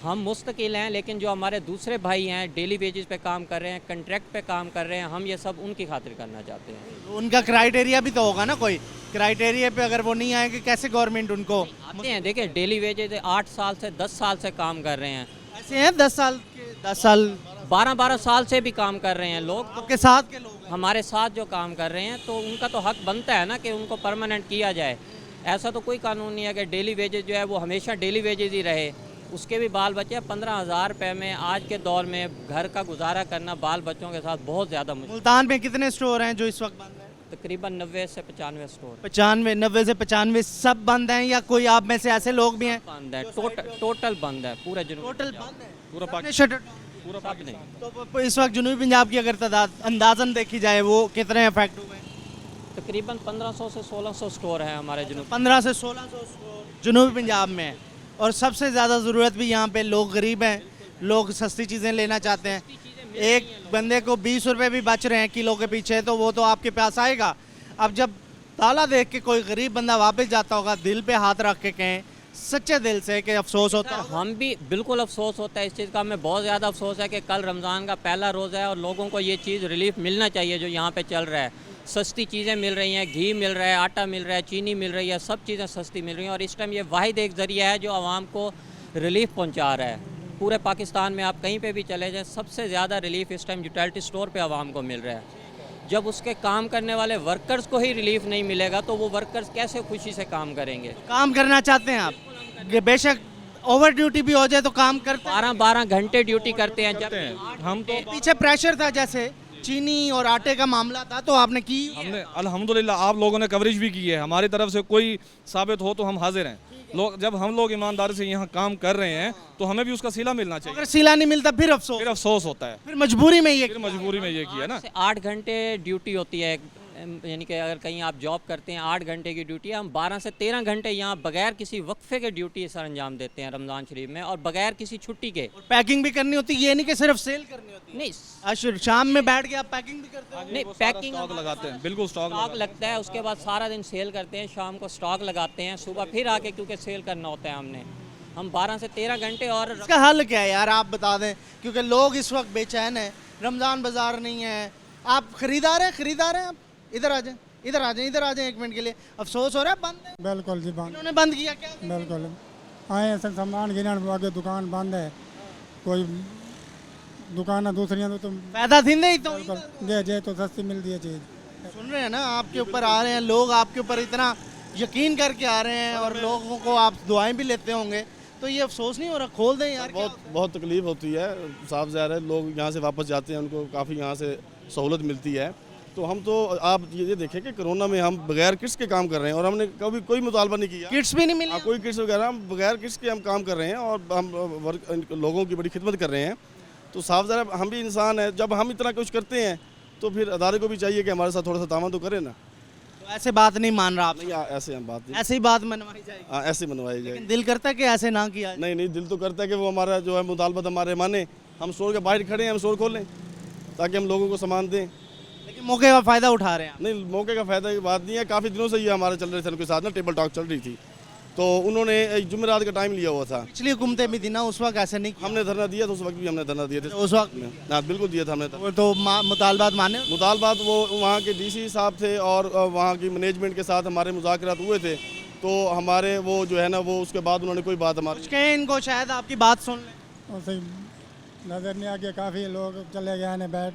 हम मुस्तकिल हैं, लेकिन जो हमारे दूसरे भाई हैं डेली वेजेस पे काम कर रहे हैं, कॉन्ट्रैक्ट पे काम कर रहे हैं, हम ये सब उनकी खातिर करना चाहते हैं। उनका क्राइटेरिया भी तो होगा ना, कोई क्राइटेरिया पे अगर वो नहीं आएंगे कैसे गवर्नमेंट उनको आते हैं? देखिए, डेली वेजेस 8 साल से 10 साल से काम कर रहे हैं। ऐसे हैं 10 साल 12 साल से भी काम कर रहे हैं लोग। आपके साथ के लोग हमारे साथ जो काम कर रहे हैं, तो उनका तो हक बनता है ना कि उनको परमानेंट किया जाए। ऐसा तो कोई कानून नहीं है कि डेली वेजेस जो है वो हमेशा डेली वेजेस ही रहे। उसके भी बाल बच्चे 15,000 रुपये में आज के दौर में घर का गुजारा करना बाल बच्चों के साथ बहुत ज़्यादा मुश्किल। मुल्तान में कितने स्टोर हैं जो इस वक्त बंद हैं? तकरीबन 90 से 95 स्टोर। 90 से 95 सब बंद हैं, या कोई आप में से ऐसे लोग भी हैं? बंद है, टोटल बंद है, पूरे टोटल बंद है, पूरा सब नहीं। तो इस वक्त जनूबी पंजाब की अगर तादाद अंदाजन देखी जाए वो कितने अफेक्ट हुए? तकरीबन 1500 से 1600 स्टोर हैं हमारे जनूब। 15 से 1600 स्टोर जनूबी पंजाब में है, और सबसे ज़्यादा ज़रूरत भी यहाँ पे लोग गरीब हैं, लोग सस्ती चीज़ें लेना चाहते हैं। एक बंदे को 20 रुपये भी बच रहे हैं किलो के पीछे, तो वो तो आपके पास आएगा। अब जब ताला देख के कोई गरीब बंदा वापस जाता होगा, दिल पे हाथ रख के कहें सच्चे दिल से कि अफसोस होता है? हम भी बिल्कुल अफसोस होता है इस चीज़ का। हमें बहुत ज़्यादा अफसोस है कि कल रमज़ान का पहला रोज़ा है और लोगों को ये चीज़ रिलीफ मिलना चाहिए जो यहाँ पे चल रहा है। सस्ती चीज़ें मिल रही हैं, घी मिल रहा है, आटा मिल रहा है, चीनी मिल रही है, सब चीज़ें सस्ती मिल रही हैं, और इस टाइम ये वाहिद एक ज़रिया है जो आवाम को रिलीफ पहुँचा रहा है। पूरे पाकिस्तान में आप कहीं पे भी चले जाएं, सबसे ज़्यादा रिलीफ इस टाइम यूटिलिटी स्टोर पे आवाम को मिल रहा है। जब उसके काम करने वाले वर्कर्स को ही रिलीफ नहीं मिलेगा तो वो वर्कर्स कैसे खुशी से काम करेंगे? काम करना चाहते हैं आप? बेशक ओवर ड्यूटी भी हो जाए तो काम करते हैं? 12 घंटे ड्यूटी करते हैं। जब हम तो पीछे प्रेशर था, जैसे चीनी और आटे का मामला था तो आपने की? हमने अल्हम्दुलिल्लाह आप लोगों ने कवरेज भी की है, हमारी तरफ से कोई साबित हो तो हम हाजिर हैं। लोग जब हम लोग ईमानदारी से यहाँ काम कर रहे हैं तो हमें भी उसका सिला मिलना चाहिए। अगर सिला नहीं मिलता फिर अफसोस होता है, फिर मजबूरी में ये किया ना। 8 घंटे ड्यूटी होती है, यानी कि अगर कहीं आप जॉब करते हैं 8 घंटे की ड्यूटी है। हम 12 से 13 घंटे यहाँ बगैर किसी वक्फे के ड्यूटी सर अंजाम देते हैं रमज़ान शरीफ में, और बगैर किसी छुट्टी के। पैकिंग भी करनी होती है, ये नहीं कि सिर्फ सेल करनी होती नहीं, आज शाम में बैठ के आप पैकिंग भी करते हो? नहीं, पैकिंग स्टॉक लगाते हैं, बिल्कुल स्टॉक लगता है, उसके बाद सारा दिन सेल करते हैं, शाम को स्टॉक लगाते हैं, सुबह फिर आके क्योंकि सेल करना होता है हमने। हम 12 से 13 घंटे। और इसका हल क्या है यार, आप बता दें, क्योंकि लोग इस वक्त बेचैन हैं, रमज़ान बाजार नहीं है। आप खरीदार हैं आप? इधर आ जाएं, इधर आ जाएं 1 मिनट के लिए। अफसोस हो रहा है बंद है? बिल्कुल जी बंद। इन्होंने बंद किया क्या? बिल्कुल आए ऐसे सामान गिनन आगे दुकान बंद है, कोई दुकान दूसरियां तो पैदा थी नहीं तो जे तो सस्ती मिलती है चीज़। सुन रहे हैं ना, आपके ऊपर आ रहे हैं लोग, आपके ऊपर इतना यकीन करके आ रहे हैं और लोगों को आप दुआएं भी लेते होंगे, तो ये अफसोस नहीं हो रहा? खोल दें यार। बहुत तकलीफ होती है, साफ ज़ाहिर है। लोग यहाँ से वापस जाते हैं, उनको काफ़ी यहाँ से सहूलत मिलती है। तो हम तो आप ये देखें कि कोरोना में हम बगैर किट्स के काम कर रहे हैं और हमने कभी कोई मुतालबा नहीं किया। किट्स भी नहीं मिली? कोई किट्स वगैरह, हम बगैर किट्स के हम काम कर रहे हैं और हम लोगों की बड़ी खिदमत कर रहे हैं। तो साफ ज़ाहिर हम भी इंसान हैं, जब हम इतना कुछ करते हैं तो फिर अदारे को भी चाहिए कि हमारे साथ थोड़ा सा तामन तो करें ना। तो ऐसे बात नहीं मान रहा आप? नहीं, ऐसे हम बात नहीं, ऐसे ही बात मनवाई जाएगी? हाँ, ऐसे मनवाई जाएगी। दिल करता है कि ऐसे ना किया? नहीं, दिल तो करता है कि वो हमारा जो है मुतालबत हमारे माने। हम स्टोर के बाहर खड़े हैं, हम स्टोर खोलें ताकि हम लोगों को सामान दें, लेकिन मौके का फ़ायदा उठा रहे हैं? नहीं, मौके का फ़ायदा की बात नहीं है। काफ़ी दिनों से ये हमारे चल रहे थे, उनके साथ ना टेबल टॉक चल रही थी, तो उन्होंने एक जुमेरात का टाइम लिया हुआ था। पिछली हुकूमतें भी थी ना, उस वक्त ऐसे नहीं किया? हमने धरना दिया था, उस वक्त भी हमने धरना दिए थे। उस वक्त में? हाँ, बिल्कुल दिया था हमने। तो मुतालबात माने? मुतालबात वो वहाँ के DC साहब थे और वहाँ की मैनेजमेंट के साथ हमारे मुज़ाकरात हुए थे, तो हमारे वो जो है ना, वो उसके बाद उन्होंने कोई बात हमारी इनको शायद आपकी बात सुन लें। सही नज़र नहीं आ गया, काफ़ी लोग चले गए हैं, बैठ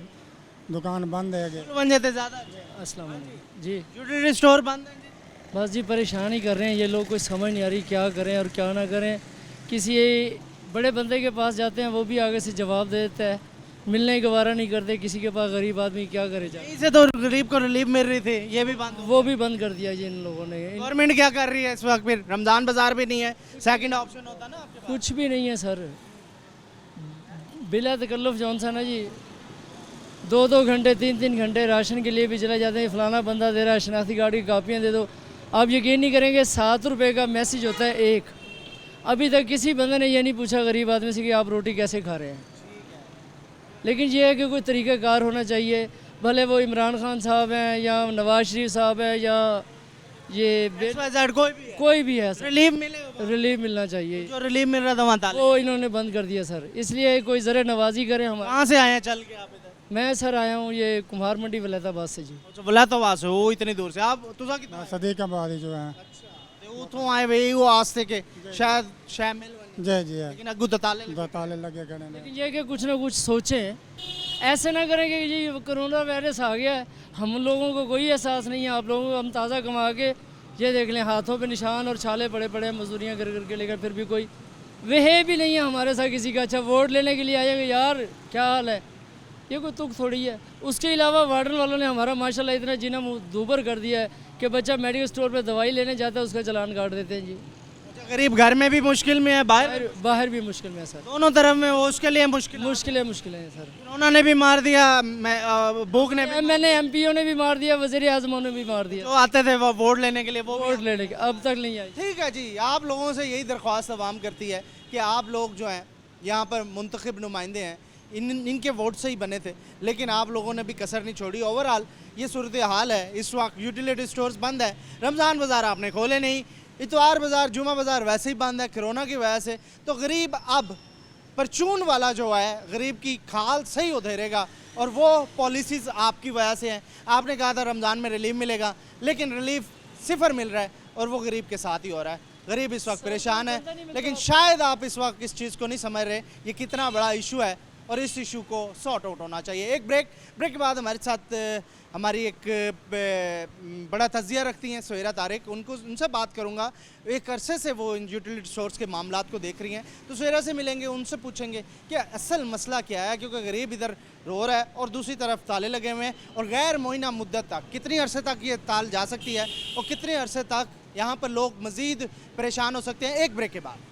दुकान बंद है। अस्सलाम वालेकुम जी। ज्वेलरी स्टोर बंद है? बस जी परेशान ही कर रहे हैं ये लोग, कोई समझ नहीं आ रही क्या करें और क्या ना करें। किसी बड़े बंदे के पास जाते हैं, वो भी आगे से जवाब दे देता है, मिलने ही गवारा नहीं करते किसी के पास। गरीब आदमी क्या करे जाए? इसे तो गरीब को रिलीफ मिल रही थी, ये भी बंद? वो भी बंद कर दिया जी इन लोगों ने। गवर्नमेंट क्या कर रही है इस वक्त? फिर रमज़ान बाजार भी नहीं है, सेकंड ऑप्शन होता ना आपके पास? कुछ भी नहीं है सर, बिला तकल्लुफ़ जौन सा ना जी, 2-2 घंटे 3-3 घंटे राशन के लिए भी चले जाते हैं। फलाना बंदा दे रहा है, शनाख्ती कार्ड की कापियाँ दे दो। आप यकीन नहीं करेंगे 7 रुपये का मैसेज होता है एक। अभी तक किसी बंदे ने ये नहीं पूछा गरीब आदमी से कि आप रोटी कैसे खा रहे हैं। लेकिन ये है कि कोई तरीक़ाकार होना चाहिए, भले वो इमरान खान साहब हैं या नवाज शरीफ साहब हैं या ये कोई भी है, रिलीफ मिलना चाहिए। जो रिलीफ मिल रहा था वहाँ वो इन्होंने बंद कर दिया सर, इसलिए कोई ज़रा नवाजी करे हमारे। कहाँ से आए हैं चल के आप इधर? मैं सर आया हूँ ये कुम्हार मंडी वलैताबाद से जी। वलैताबाद से हो इतनी दूर से? आप तुझा कितना? सदीकाबाद जो है उतों आए भाई वो आस्ते के शायद शामिल जी है, लेकिन अगू ताले लगे गए। लेकिन ये कि कुछ ना कुछ सोचें, ऐसे ना करें कि ये कोरोना वायरस आ गया है, हम लोगों को कोई एहसास नहीं है। आप लोगों को हम ताज़ा कमा के ये देख लें, हाथों पे निशान और छाले पड़े पड़े मजदूरियाँ कर करके, लेकिन फिर भी कोई वह भी नहीं है हमारे साथ किसी का। अच्छा वोट लेने के लिए आएंगे यार क्या हाल है, ये कोई तुक थोड़ी है। उसके अलावा वार्डन वालों ने हमारा माशाल्लाह इतना जीना दूबर कर दिया है कि बच्चा मेडिकल स्टोर पे दवाई लेने जाता है उसका चालान काट देते हैं जी। गरीब घर में भी मुश्किल में है, बाहर भी मुश्किल में है सर, दोनों तरफ में वो उसके लिए मुश्किल है सर। उन्होंने भी मार दिया, भूख ने मैंने MPO ने भी मार दिया, वज़ीर आज़म ने भी मार दिया। तो आते थे वो वोट लेने के लिए, वो वोट लेने के अब तक नहीं आई। ठीक है जी, आप लोगों से यही दरख्वास्त अवाम करती है कि आप लोग जो हैं यहाँ पर मुंतखब नुमाइंदे हैं, इनके वोट से ही बने थे, लेकिन आप लोगों ने भी कसर नहीं छोड़ी। ओवरऑल ये सूरत हाल है इस वक्त। यूटिलिटी स्टोर्स बंद है, रमज़ान बाज़ार आपने खोले नहीं, इतवार बाज़ार जुमा बाज़ार वैसे ही बंद है कोरोना की वजह से। तो गरीब अब परचून वाला जो है, गरीब की खाल सही उधेरेगा और वो पॉलिसीज़ आपकी वजह से हैं। आपने कहा था रमज़ान में रिलीफ मिलेगा, लेकिन रिलीफ 0 मिल रहा है और वो गरीब के साथ ही हो रहा है। गरीब इस वक्त परेशान है, लेकिन शायद आप इस वक्त इस चीज़ को नहीं समझ रहे ये कितना बड़ा इशू है और इस इशू को सॉर्ट आउट होना चाहिए। एक ब्रेक के बाद हमारे साथ हमारी एक बड़ा तजिया रखती हैं सुहेरा तारिक, उनसे बात करूंगा। एक अरसे से वो इन यूटिलिटी स्टोर्स के मामलात को देख रही हैं, तो सुहेरा से मिलेंगे, उनसे पूछेंगे कि असल मसला क्या है, क्योंकि गरीब इधर रो रहा है और दूसरी तरफ ताले लगे हुए हैं, और गैर मुइना मुद्दत तक कितनी अरसे तक ये ताल जा सकती है और कितने अरसे तक यहाँ पर लोग मज़ीद परेशान हो सकते हैं। एक ब्रेक के बाद।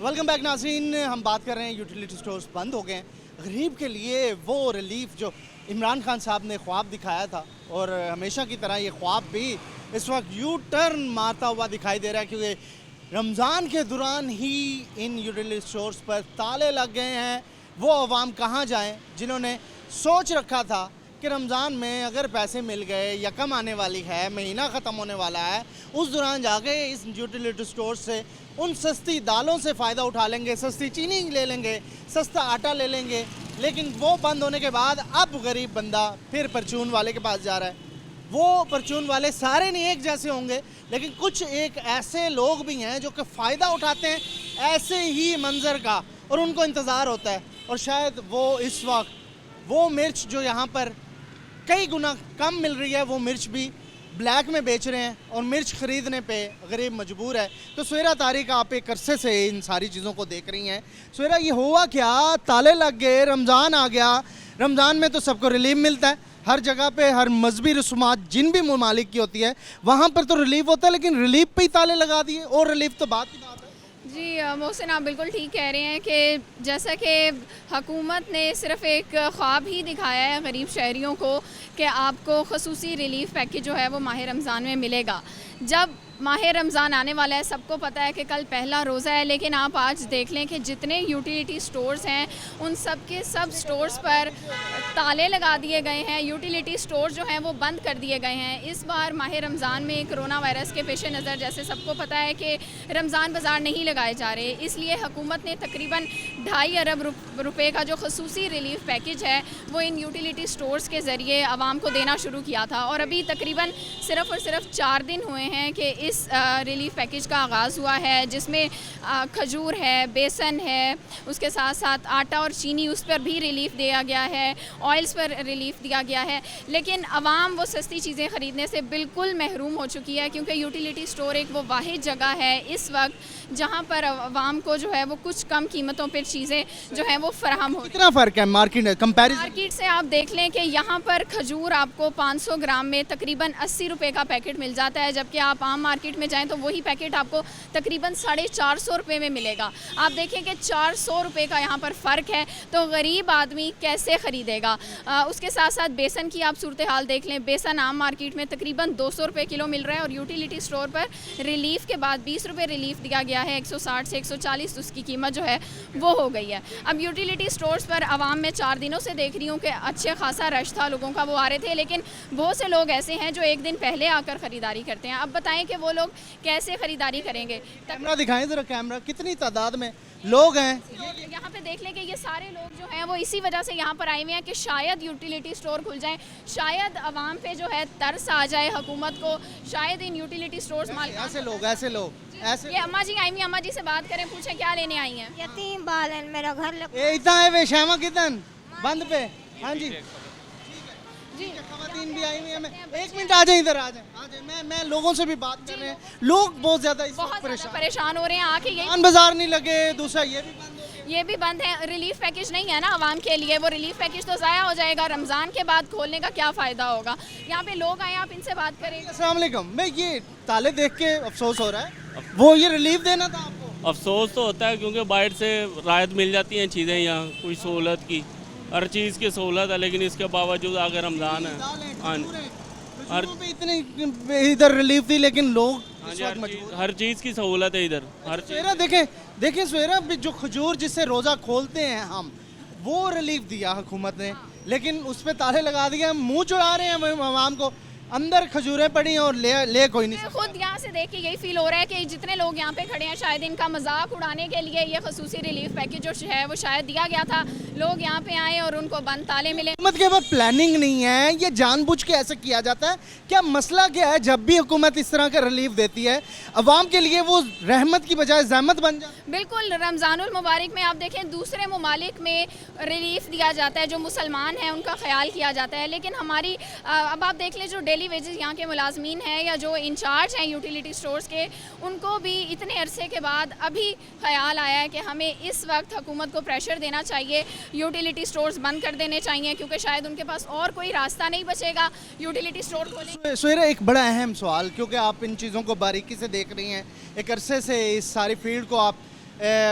वेलकम बैक नाज़रीन, हम बात कर रहे हैं यूटिलिटी स्टोर्स बंद हो गए हैं। गरीब के लिए वो रिलीफ जो इमरान खान साहब ने ख्वाब दिखाया था, और हमेशा की तरह ये ख्वाब भी इस वक्त यू टर्न मारता हुआ दिखाई दे रहा है, क्योंकि रमज़ान के दौरान ही इन यूटिलिटी स्टोर्स पर ताले लग गए हैं। वो अवाम कहाँ जाएं जिन्होंने सोच रखा था कि रमज़ान में अगर पैसे मिल गए, यकम आने वाली है, महीना ख़त्म होने वाला है, उस दौरान जाके इस यूटिलिटी स्टोर से उन सस्ती दालों से फ़ायदा उठा लेंगे, सस्ती चीनी ले लेंगे, सस्ता आटा ले लेंगे। लेकिन वो बंद होने के बाद अब गरीब बंदा फिर परचून वाले के पास जा रहा है। वो परचून वाले सारे नहीं एक जैसे होंगे, लेकिन कुछ एक ऐसे लोग भी हैं जो कि फ़ायदा उठाते हैं ऐसे ही मंज़र का, और उनको इंतज़ार होता है। और शायद वो इस वक्त वो मिर्च जो यहाँ पर कई गुना कम मिल रही है, वो मिर्च भी ब्लैक में बेच रहे हैं, और मिर्च ख़रीदने पे गरीब मजबूर है। तो सुहेरा तारिक, आप एक अरसे से इन सारी चीज़ों को देख रही हैं। सुहेरा, ये हुआ क्या? ताले लग गए, रमज़ान आ गया। रमज़ान में तो सबको रिलीफ मिलता है, हर जगह पे हर मजहबी रसूमात जिन भी ममालिक की होती है वहाँ पर तो रिलीफ होता है, लेकिन रिलीफ पे ही ताले लगा दिए, और रिलीफ तो बात की बात है। जी मोहसिन, आप बिल्कुल ठीक कह रहे हैं कि जैसा कि हुकूमत ने सिर्फ एक ख्वाब ही दिखाया है गरीब शहरियों को कि आपको खसूसी रिलीफ पैकेज जो है वो माह रमज़ान में मिलेगा। जब माह रमज़ान आने वाला है, सबको पता है कि कल पहला रोज़ा है, लेकिन आप आज देख लें कि जितने यूटिलिटी स्टोर्स हैं उन सब के सब स्टोर्स पर ताले लगा दिए गए हैं। यूटिलिटी स्टोर जो हैं वो बंद कर दिए गए हैं। इस बार माह रमज़ान में कोरोना वायरस के पेश नज़र, जैसे सबको पता है कि रमज़ान बाज़ार नहीं लगाए जा रहे, इसलिए हुकूमत ने तकरीबन 2.5 अरब रुपए का जो खसूसी रिलीफ पैकेज है वो इन यूटिलिटी स्टोर्स के ज़रिए आवाम को देना शुरू किया था। और अभी तकरीबन सिर्फ़ और सिर्फ 4 दिन हुए हैं कि इस रिलीफ पैकेज का आगाज़ हुआ है, जिसमें खजूर है, बेसन है, उसके साथ साथ आटा और चीनी, उस पर भी रिलीफ दिया गया है, ऑयल्स पर रिलीफ दिया गया है। लेकिन आवाम वो सस्ती चीज़ें ख़रीदने से बिल्कुल महरूम हो चुकी है, क्योंकि यूटिलिटी स्टोर एक वो वाहिद जगह है इस वक्त जहाँ पर आवाम को जो है वो कुछ कम कीमतों पर चीज़ें जो हैं वो फराहम हो। कितना फ़र्क है मार्केट से? आप देख लें कि यहाँ पर खजूर आपको 500 ग्राम में तकरीबन 80 रुपये का पैकेट मिल जाता है, जबकि आप आम मार्केट में जाएं तो वही पैकेट आपको तकरीबन 450 रुपये में मिलेगा। आप देखें कि 400 रुपये का यहाँ पर फ़र्क है, तो गरीब आदमी कैसे ख़रीदेगा? उसके साथ साथ बेसन की आप सूरत हाल देख लें। बेसन आम मार्केट में तकरीबन 200 रुपये किलो मिल रहा है, और यूटिलिटी स्टोर पर रिलीफ के बाद 20 रुपये रिलीफ दिया गया है, 160 से 140 उसकी कीमत जो है वो हो गई है। अब यूटिलिटी स्टोर्स पर आवाम में 4 दिनों से देख रही हूँ कि अच्छे खासा रश था, लोगों का वो आ रहे थे, लेकिन बहुत से लोग ऐसे हैं जो एक दिन पहले आकर ख़रीदारी करते हैं। अब बताएं कि वो लोग कैसे ख़रीदारी करेंगे? कैमरा दिखाएं ज़रा, कैमरा कितनी तादाद में लोग हैं यहाँ पे देख लें कि ये सारे लोग जो हैं वो इसी वजह से यहाँ पर आए हुए हैं कि शायद यूटिलिटी स्टोर खुल जाएं, शायद आवाम पे जो है तरस आ जाए हुकूमत को, शायद इन यूटिलिटी स्टोर्स ऐसे लोग ये अम्मा जी आई हुई, अम्मा जी से बात करें, पूछें क्या लेने आई हैं? यतीम बाल है मेरा घर इतना है वे श्यामा कितन बंद पे। हाँ जी जी, खवातीन भी आई हुई हैं। एक मिनट आ जाए, इधर आ जाए। मैं लोगों से भी बात कर रहे हैं, लोग बहुत ज़्यादा परेशान हो रहे हैं आके। यही बाजार नहीं लगे, दूसरा ये भी बंद है। रिलीफ पैकेज नहीं है ना आवाम के लिए, वो रिलीफ पैकेज तो ज़ाया हो जाएगा। रमज़ान के बाद खोलने का क्या फ़ायदा होगा? यहाँ पे लोग आए, आप इनसे बात करें। अस्सलाम वालेकुम। मैं ये ताले देख के अफसोस हो रहा है, वो ये रिलीफ देना था आपको? अफसोस तो होता है, क्योंकि बाहर से राहत मिल जाती हैं चीज़ें, यहाँ कोई सहूलत की, हर चीज़ की सहूलत है, लेकिन इसके बावजूद अगर रमज़ान है हर इतने इधर रिलीफ थी, लेकिन लोग हर चीज़ की सहूलत है इधर। हर सुहेरा देखें सुहेरा, जो खजूर जिससे रोज़ा खोलते हैं हम, वो रिलीफ दिया हुकूमत ने, लेकिन उस पर ताले लगा दिया। मुँह चुरा रहे हैं आवाम को अंदर खजूरें पड़ी और ले कोई नहीं सकता। खुद यहाँ से देख के यही फील हो रहा है कि जितने लोग यहाँ पे खड़े हैं शायद इनका मजाक उड़ाने के लिए ये खसूसी रिलीफ पैकेज जो है वो शायद दिया गया था, लोग यहाँ पे आए और उनको बंद ताले मिले। हुकूमत के पास प्लानिंग नहीं है, ये जानबूझ के ऐसे किया जाता है। क्या मसला क्या है? जब भी हुकूमत इस तरह का रिलीफ देती है अवाम के लिए वो रहमत की बजाय ज़हमत बन जाती है। बिल्कुल, रमज़ानुल मुबारक में आप देखें दूसरे ममालिक में रिलीफ दिया जाता है, जो मुसलमान हैं उनका ख्याल किया जाता है, लेकिन हमारी अब आप देख लें जो डेली वेजेस यहाँ के मुलाजमीन हैं या जो इंचार्ज हैं यूटिलिटी स्टोर्स के, उनको भी इतने अरसे के बाद अभी ख्याल आया है कि हमें इस वक्त हुकूमत को प्रेशर देना चाहिए, यूटिलिटी स्टोर्स बंद कर देने चाहिए, क्योंकि शायद उनके पास और कोई रास्ता नहीं बचेगा यूटिलिटी स्टोर खोलने। सुहेरा, एक बड़ा अहम सवाल, क्योंकि आप इन चीज़ों को बारीकी से देख रही हैं, एक अरसे से इस सारी फील्ड को आप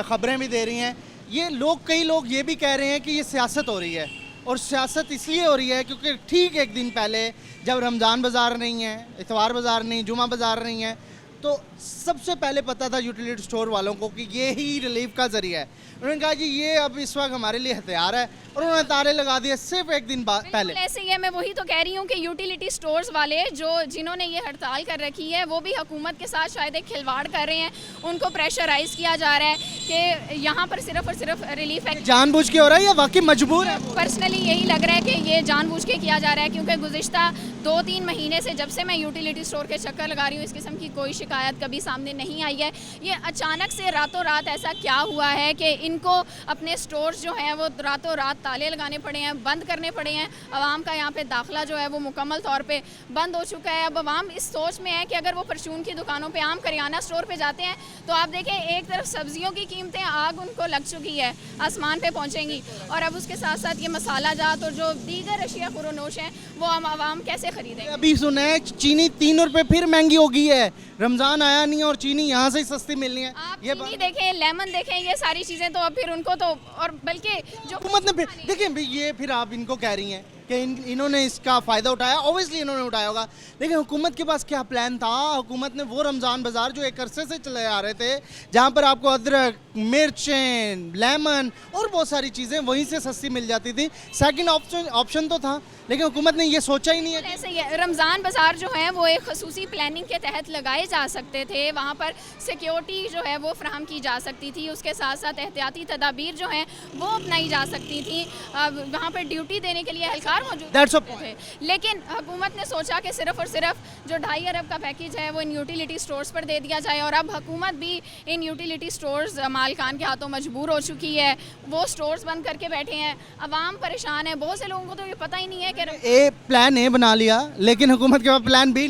ख़बरें भी दे रही हैं, ये लोग कई लोग ये भी कह रहे हैं कि ये सियासत हो रही है, और सियासत इसलिए हो रही है क्योंकि ठीक एक दिन पहले जब रमज़ान बाज़ार नहीं है, इतवार बाज़ार नहीं, जुमा बाज़ार नहीं है, तो सबसे पहले पता था यूटिलिटी स्टोर वालों को कि ये ही रिलीफ का ज़रिया है। उन्होंने कहा जी ये अब इस वक्त हमारे लिए हथियार है, और उन्होंने तारे लगा दिए सिर्फ एक दिन पहले। ऐसे ही है, मैं वही तो कह रही हूँ कि यूटिलिटी स्टोर्स वाले जिन्होंने ये हड़ताल कर रखी है वो भी हुकूमत के साथ शायद एक खिलवाड़ कर रहे हैं, उनको प्रेशराइज किया जा रहा है कि यहाँ पर सिर्फ और सिर्फ रिलीफ है। जानबूझ के हो रहा है या वाकई मजबूर है? पर्सनली यही लग रहा है कि ये जानबूझ के किया जा रहा है, क्योंकि गुज़िश्ता 2-3 महीने से जब से मैं यूटिलिटी स्टोर के चक्कर लगा रही हूँ इस किस्म की कोई शिकायत कभी सामने नहीं आई है। ये अचानक से रातों रात ऐसा क्या हुआ है कि इनको अपने स्टोर्स जो हैं वो रातों रात ताले लगाने पड़े हैं, बंद करने पड़े हैं। आवाम का यहाँ पे दाखिला जो है वो मुकम्मल तौर पे बंद हो चुका है। अब आवाम इस सोच में है कि अगर वो परचून की दुकानों पे, आम करियाना स्टोर पे जाते हैं तो आप देखें एक तरफ सब्जियों की कीमतें आग उनको लग चुकी है, आसमान पे पहुँचेंगी, और अब उसके साथ साथ ये मसाला जात और जो दीगर अशिया खुरोनोश हैं वो आवाम कैसे खरीदेंगे। अभी सुना है चीनी 3 रुपये फिर महंगी हो गई है, रमज़ान आया नहीं और चीनी यहाँ से ही सस्ती मिलनी है। आप चीनी देखें, लेमन देखें, ये सारी चीज़ें तो अब फिर उनको तो, और बल्कि जो हुकूमत ने देखें भाई, ये फिर आप इनको कह रही हैं कि इन्होंने इसका फ़ायदा उठाया, ओबियसली इन्होंने उठाया होगा, लेकिन हुकूमत के पास क्या प्लान था? हुकूमत ने वो रमज़ान बाज़ार जो एक अरसे से चले आ रहे थे, जहाँ पर आपको अदरक, मिर्चें, लेमन और बहुत सारी चीज़ें वहीं से सस्ती मिल जाती थी, सेकंड ऑप्शन तो था, लेकिन हुकूमत ने ये सोचा ही नहीं है। ऐसे ही है, रमज़ान बाज़ार जो है वो एक खसूसी प्लानिंग के तहत लगाए जा सकते थे, वहाँ पर सिक्योरिटी जो है वो फ्राहम की जा सकती थी, उसके साथ साथ एहतियाती तदाबीर जो हैं वो अपनाई जा सकती थी, वहाँ पर ड्यूटी देने के लिए एहलकार मौजूद थे, लेकिन हुकूमत ने सोचा कि सिर्फ और सिर्फ जो 2.5 अरब का पैकेज है वो इन यूटिलिटी स्टोर्स पर दे दिया जाए, और अब हुकूमत भी इन यूटिलिटी स्टोर्स मालिकान के हाथों मजबूर हो चुकी है, वो स्टोर्स बंद करके बैठे हैं, अवाम परेशान है। बहुत से लोगों को तो ये पता ही नहीं है कि प्लान ए बना लिया, लेकिन हुकूमत के पास प्लान बी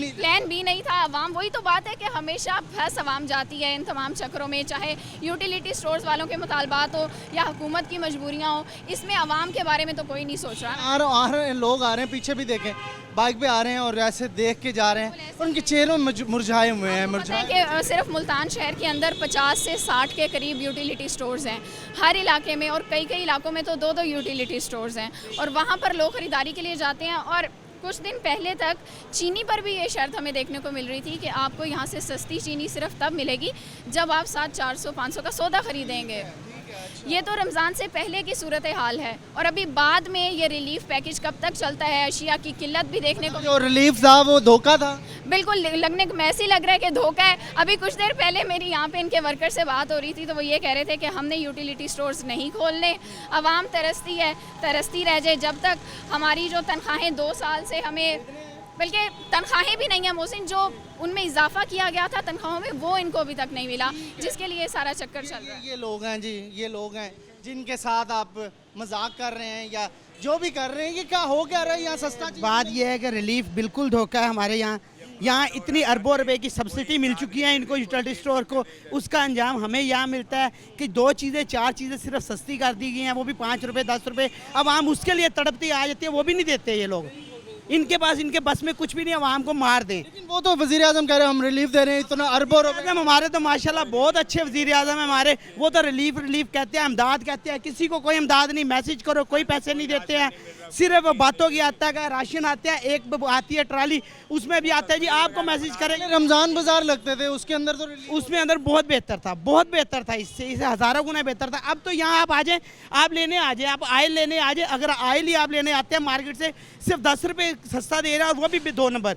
नहीं था। अवाम, वही तो बात है कि हमेशा फंस अवाम जाती है इन तमाम चक्करों में, चाहे यूटिलिटी स्टोर्स वालों के मुतालबात हो या हुकूमत की मजबूरियाँ हो, इसमें अवाम के बारे में तो कोई नहीं सोच रहा। लोग आ रहे हैं, पीछे भी देखें, बाइक पे आ रहे हैं और ऐसे देख के जा रहे हैं, उनके चेहरों में मुरझाए हुए हैं। सिर्फ मुल्तान शहर के अंदर 50 से 60 के करीब यूटिलिटी स्टोर्स हैं हर इलाके में, और कई इलाकों में तो 2-2 यूटिलिटी स्टोर्स हैं, और वहाँ पर लोग ख़रीदारी के लिए जाते हैं। और कुछ दिन पहले तक चीनी पर भी ये शर्त हमें देखने को मिल रही थी कि आपको यहाँ से सस्ती चीनी सिर्फ तब मिलेगी जब आप 700-400-500 का सौदा ख़रीदेंगे। ये तो रमज़ान से पहले की सूरत हाल है, और अभी बाद में ये रिलीफ पैकेज कब तक चलता है, अशिया की किल्लत भी देखने को, जो रिलीफ था वो धोखा था। बिल्कुल लगने में ऐसे ही लग रहा है कि धोखा है। अभी कुछ देर पहले मेरी यहाँ पे इनके वर्कर से बात हो रही थी, तो वो ये कह रहे थे कि हमने यूटिलिटी स्टोर्स नहीं खोलने, आवाम तरसती है, तरसती रह जाए, जब तक हमारी जो तनख्वाहें 2 साल से हमें, बल्कि तनख्वाहें भी नहीं है मोहसिन, जो उनमें इजाफा किया गया था तनख्वाहों में, वो इनको अभी तक नहीं मिला, जिसके लिए सारा चक्कर चल रहा है। ये लोग हैं जी, ये लोग हैं जिनके साथ आप मजाक कर रहे हैं या जो भी कर रहे हैं, ये क्या हो क्या रहा है यहाँ सस्ता? बात ये है कि रिलीफ बिल्कुल धोखा है। हमारे यहाँ इतनी अरबों रुपए की सब्सिडी मिल चुकी है इनको, यूटिलिटी स्टोर को, उसका अंजाम हमें यहाँ मिलता है कि 2 चीज़ें 4 चीज़ें सिर्फ सस्ती कर दी गई हैं, वो भी 5 रुपये 10 रुपये। अब आम उसके लिए तड़पती आ जाती है, वो भी नहीं देते ये लोग, इनके पास, इनके बस में कुछ भी नहीं, आवाम को मार दें। लेकिन वो तो वज़ीर आज़म कह रहे हैं हम रिलीफ दे रहे हैं, इतना अरबों रुपए। हमारे तो माशाल्लाह बहुत अच्छे वज़ीर आज़म है हमारे, वो तो रिलीफ कहते हैं, इमदाद कहते हैं, किसी को कोई इमदाद नहीं, मैसेज करो कोई पैसे नहीं देते हैं, सिर्फ बातों की आता है, राशन आता है, एक आती है ट्राली, उसमें भी आता है जी आपको मैसेज करेंगे। रमज़ान बाज़ार लगते थे उसके अंदर, तो उसमें अंदर बहुत बेहतर था, बहुत बेहतर था, इससे हज़ारों गुना बेहतर था। अब तो यहाँ आप आ जाएँ, आप लेने आ जाए, आप ऑयल लेने आ जाए, अगर ऑयल ही आप लेने आते हैं मार्केट से सिर्फ 10 रुपये सस्ता दे रहा है, और वो भी 2 नंबर,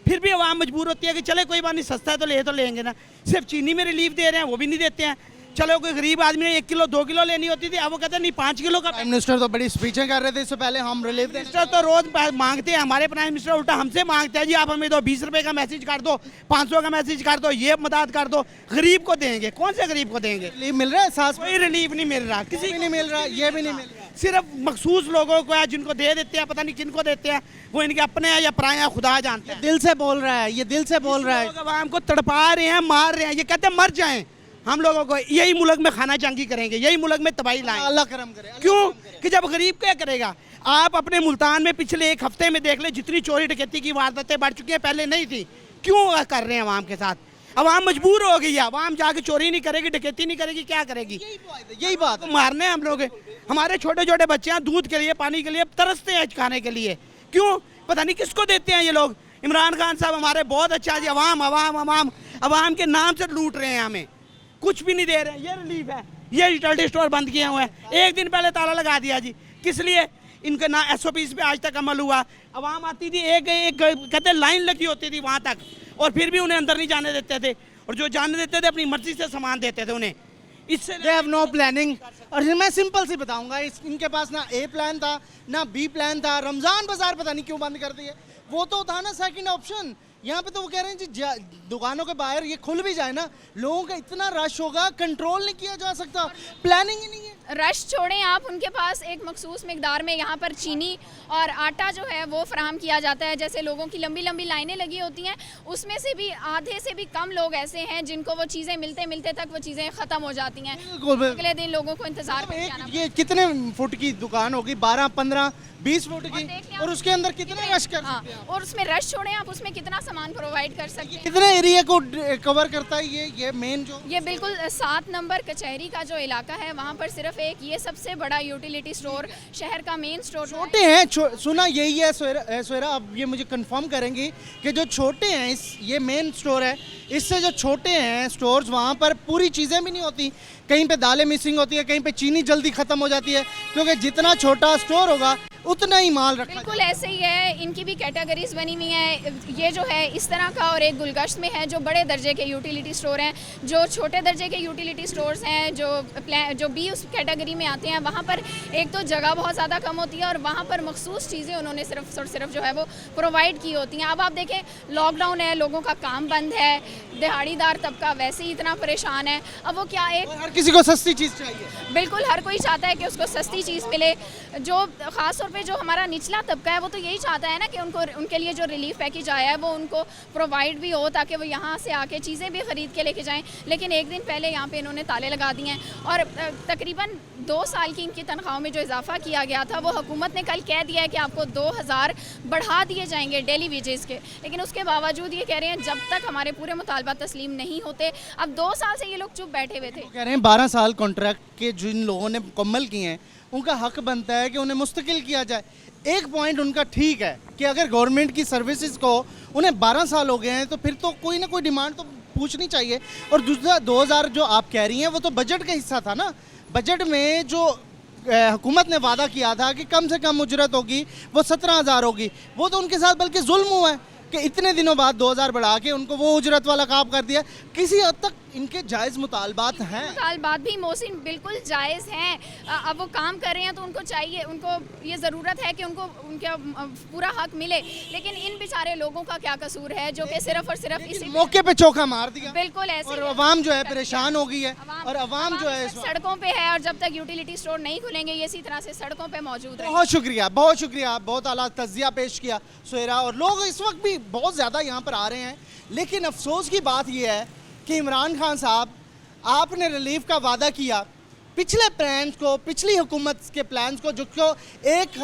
फिर भी आवाम मजबूर होती है कि चले कोई बात नहीं, सस्ता है तो लेंगे ना। सिर्फ चीनी में रिलीफ दे रहे हैं, वो भी नहीं देते हैं। चलो कोई गरीब आदमी ने 1 किलो 2 किलो लेनी होती थी, अब वो कहते हैं नहीं 5 किलो का। प्राइम मिनिस्टर तो बड़ी स्पीचें कर रहे थे इससे पहले, हम रिलीफ मिनिस्टर तो रोज मांगते हैं, हमारे प्राइम मिनिस्टर उल्टा हमसे मांगते हैं जी आप हमें दो 20 रुपए का मैसेज कर दो, 500 का मैसेज कर दो, ये मदद कर दो। गरीब को देंगे, कौन से गरीब को देंगे? रिलीफ मिल रहा है, साथ कोई रिलीफ नहीं मिल रहा, किसी भी नहीं मिल रहा, ये भी नहीं मिल रहा। सिर्फ मखसूस लोगों को है जिनको दे देते हैं, पता नहीं किनको देते हैं, वो इनके अपने हैं या पराए हैं, खुदा जानते हैं। दिल से बोल रहा है, ये दिल से बोल रहा है। लोग आवाम को तड़पा रहे हैं, मार रहे हैं, ये कहते हैं मर जाएं, हम लोगों को यही मुल्क में खाना जंगी करेंगे, यही मुल्क में तबाही लाएं। अल्लाह करम करे। क्यों कि जब गरीब क्या करेगा? आप अपने मुल्तान में पिछले 1 हफ्ते में देख ले, जितनी चोरी डकैती की वारदातें बढ़ चुकी हैं, पहले नहीं थी। क्यों कर रहे हैं आवाम के साथ? आवाम मजबूर हो गई है, आवाम जाके चोरी नहीं करेगी, डकैती नहीं करेगी, क्या करेगी? यही बात मारने हम लोग। हमारे छोटे छोटे बच्चे हैं दूध के लिए, पानी के लिए तरसते हैं खाने के लिए। क्यों? पता नहीं किसको देते हैं ये लोग। इमरान खान साहब हमारे बहुत अच्छा जी, अवाम के नाम से लूट रहे हैं, हमें कुछ भी नहीं दे रहे हैं। ये रिलीफ है, ये यूटिलिटी स्टोर बंद किए हुए हैं, 1 दिन पहले ताला लगा दिया जी। किस लिए? इनके ना SOPs पे आज तक अमल हुआ। आवाम आती थी, एक कहते लाइन लगी होती थी वहाँ तक, और फिर भी उन्हें अंदर नहीं जाने देते थे, और जो जाने देते थे अपनी मर्जी से सामान देते थे उन्हें। इससे दे हैव नो प्लानिंग। और मैं सिंपल सी बताऊंगा, इनके पास ना A प्लान था ना B प्लान था। रमज़ान बाजार पता नहीं क्यों बंद कर दिए, वो तो था ना सेकंड ऑप्शन। यहाँ पे तो वो कह रहे हैं जी दुकानों के बाहर ये खुल भी जाए ना, लोगों का इतना रश होगा, कंट्रोल नहीं किया जा सकता, प्लानिंग ही नहीं है। रश छोड़ें आप, उनके पास एक मखसूस मिकदार में यहाँ पर चीनी और आटा जो है वो फराहम किया जाता है। जैसे लोगों की लंबी लंबी लाइनें लगी होती हैं, उसमें से भी आधे से भी कम लोग ऐसे हैं जिनको वो चीज़ें मिलते मिलते तक वो चीज़ें ख़त्म हो जाती हैं। अगले दिन लोगों को इंतज़ार में जाना। ये कितने फुट की दुकान होगी? 12, 15, 20 फुट की, और उसके अंदर कितने रश कर सकते हैं? और उसमें रश छोड़ें आप, उसमें कितना सामान प्रोवाइड कर सकते हैं। कितने एरिया को कवर करता है ये मेन जो? ये बिल्कुल 7 नंबर कचहरी का जो इलाका है, वहाँ पर सिर्फ एक ये सबसे बड़ा यूटिलिटी स्टोर, शहर का मेन स्टोर। छोटे हैं, सुना यही है सोयरा, अब ये मुझे कंफर्म करेंगी कि जो छोटे हैं, ये मेन स्टोर है, इससे जो छोटे हैं स्टोर्स, वहाँ पर पूरी चीज़ें भी नहीं होती। कहीं पे दालें मिसिंग होती है, कहीं पे चीनी जल्दी ख़त्म हो जाती है, क्योंकि जितना छोटा स्टोर होगा उतना ही माल रखा। बिल्कुल ऐसे ही है, इनकी भी कैटेगरीज बनी हुई हैं। ये जो है इस तरह का, और एक गुलगश्त में है जो बड़े दर्जे के यूटिलिटी स्टोर हैं। जो छोटे दर्जे के यूटिलिटी स्टोर्स हैं, जो B उस कैटेगरी में आते हैं, वहाँ पर एक तो जगह बहुत ज़्यादा कम होती है, और वहाँ पर मखसूस चीज़ें उन्होंने सिर्फ जो है वो प्रोवाइड की होती हैं। अब आप देखें, लॉकडाउन है, लोगों का काम बंद है, दिहाड़ीदार तबका वैसे ही इतना परेशान है। अब वो क्या, एक हर किसी को सस्ती चीज़ चाहिए। बिल्कुल हर कोई चाहता है कि उसको सस्ती चीज़ मिले। जो ख़ास तौर पे जो हमारा निचला तबका है, वो तो यही चाहता है ना कि उनके लिए जो रिलीफ पैकेज आया है वो उनको प्रोवाइड भी हो, ताकि वो यहाँ से आके चीज़ें भी ख़रीद के लेके जाएं। लेकिन 1 दिन पहले यहाँ पे इन्होंने ताले लगा दिए हैं, और तकरीबन 2 साल की इनकी तनख्वाहों में जो इजाफा किया गया था, वो हुकूमत ने कल कह दिया है कि आपको 2000 बढ़ा दिए जाएंगे डेली वेजेस के। लेकिन उसके बावजूद ये कह रहे हैं जब तक हमारे पूरे मुतालबा तस्लीम नहीं होते। अब 2 साल से ये लोग चुप बैठे हुए थे। कह रहे हैं 12 साल कॉन्ट्रैक्ट के जिन लोगों ने मुकम्मल किए हैं, उनका हक बनता है कि उन्हें मुस्तकिल किया जाए। एक पॉइंट उनका ठीक है कि अगर गवर्नमेंट की सर्विसेज को उन्हें 12 साल हो गए हैं, तो फिर तो कोई ना कोई डिमांड तो पूछनी चाहिए। और दूसरा 2000 जो आप कह रही हैं, वो तो बजट का हिस्सा था ना। बजट में जो हुकूमत ने वादा किया था कि कम से कम उजरत होगी, वो 17,000 होगी, वो तो उनके साथ बल्कि जुल्म हुआ है कि इतने दिनों बाद 2000 बढ़ा के उनको वो उजरत वाला काम कर दिया। किसी हद तक इनके जायज़ मुतालबात हैं। मुतालबात भी मोहसिन बिल्कुल जायज़ हैं। अब वो काम कर रहे हैं तो उनको चाहिए, उनको ये ज़रूरत है कि उनको उनका पूरा हक मिले। लेकिन इन बेचारे लोगों का क्या कसूर है जो कि सिर्फ और सिर्फ इसी मौके पे चौका मार दिया। बिल्कुल ऐसे, और अवाम जो है परेशान हो गई है, और अवाम जो है सड़कों पे है, और जब तक यूटिलिटी स्टोर नहीं खुलेंगे ये इसी तरह से सड़कों पे मौजूद है। बहुत शुक्रिया, बहुत शुक्रिया, बहुत आला तज़िया पेश किया सोयरा। और लोग इस वक्त भी बहुत ज़्यादा यहाँ पर आ रहे हैं, लेकिन अफसोस की बात यह है कि इमरान खान साहब, आपने रिलीफ का वादा किया, पिछले प्लान्स को, पिछली हुकूमत के प्लान्स को, जो 1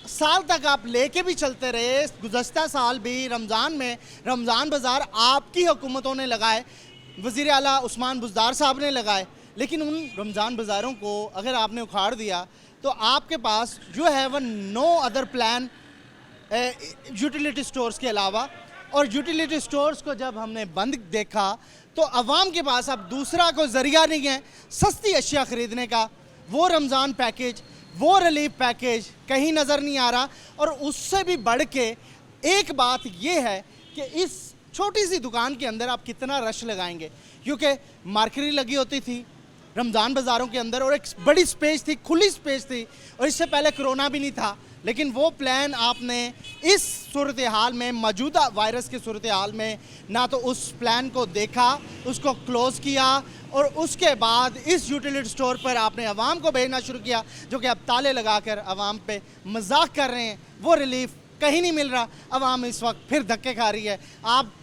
साल तक आप लेके भी चलते रहे, गुज़श्ता साल भी रमज़ान में रमज़ान बाज़ार आपकी हुकूमतों ने लगाए, वज़ीर आला उस्मान बुज़दार साहब ने लगाए, लेकिन उन रमज़ान बाज़ारों को अगर आपने उखाड़ दिया तो आपके पास जो है वह no other plan utility stores के अलावा। और यूटिलिटी स्टोर्स को जब हमने बंद देखा तो अवाम के पास अब दूसरा कोई ज़रिया नहीं है सस्ती अशिया ख़रीदने का। वो रमज़ान पैकेज, वो रिलीफ पैकेज कहीं नज़र नहीं आ रहा। और उससे भी बढ़ के एक बात ये है कि इस छोटी सी दुकान के अंदर आप कितना रश लगाएंगे, क्योंकि मार्केट लगी होती थी रमज़ान बाज़ारों के अंदर और एक बड़ी स्पेस थी, खुली स्पेस थी, और इससे पहले कोरोना भी नहीं था। लेकिन वो प्लान आपने इस सूरत हाल में, मौजूदा वायरस की सूरत हाल में, ना तो उस प्लान को देखा, उसको क्लोज़ किया, और उसके बाद इस यूटिलिटी स्टोर पर आपने आवाम को भेजना शुरू किया, जो कि अब ताले लगाकर आवाम पे मजाक कर रहे हैं। वो रिलीफ कहीं नहीं मिल रहा, आवाम इस वक्त फिर धक्के खा रही है। आप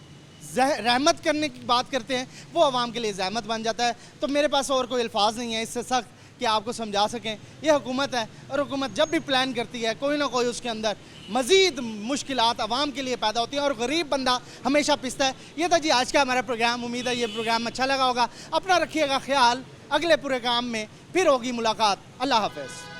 रहमत करने की बात करते हैं, वो आवाम के लिए ज़हमत बन जाता है। तो मेरे पास और कोई अल्फाज नहीं है इससे सख्त कि आपको समझा सकें। ये हुकूमत है, और हुकूमत जब भी प्लान करती है कोई ना कोई उसके अंदर मज़ीद मुश्किलात आवाम के लिए पैदा होती हैं, और गरीब बंदा हमेशा पिसता है। ये था जी आज का हमारा प्रोग्राम। उम्मीद है ये प्रोग्राम अच्छा लगा होगा। अपना रखिएगा ख्याल, अगले प्रोग्राम में फिर होगी मुलाकात। अल्लाह हाफ़िज़।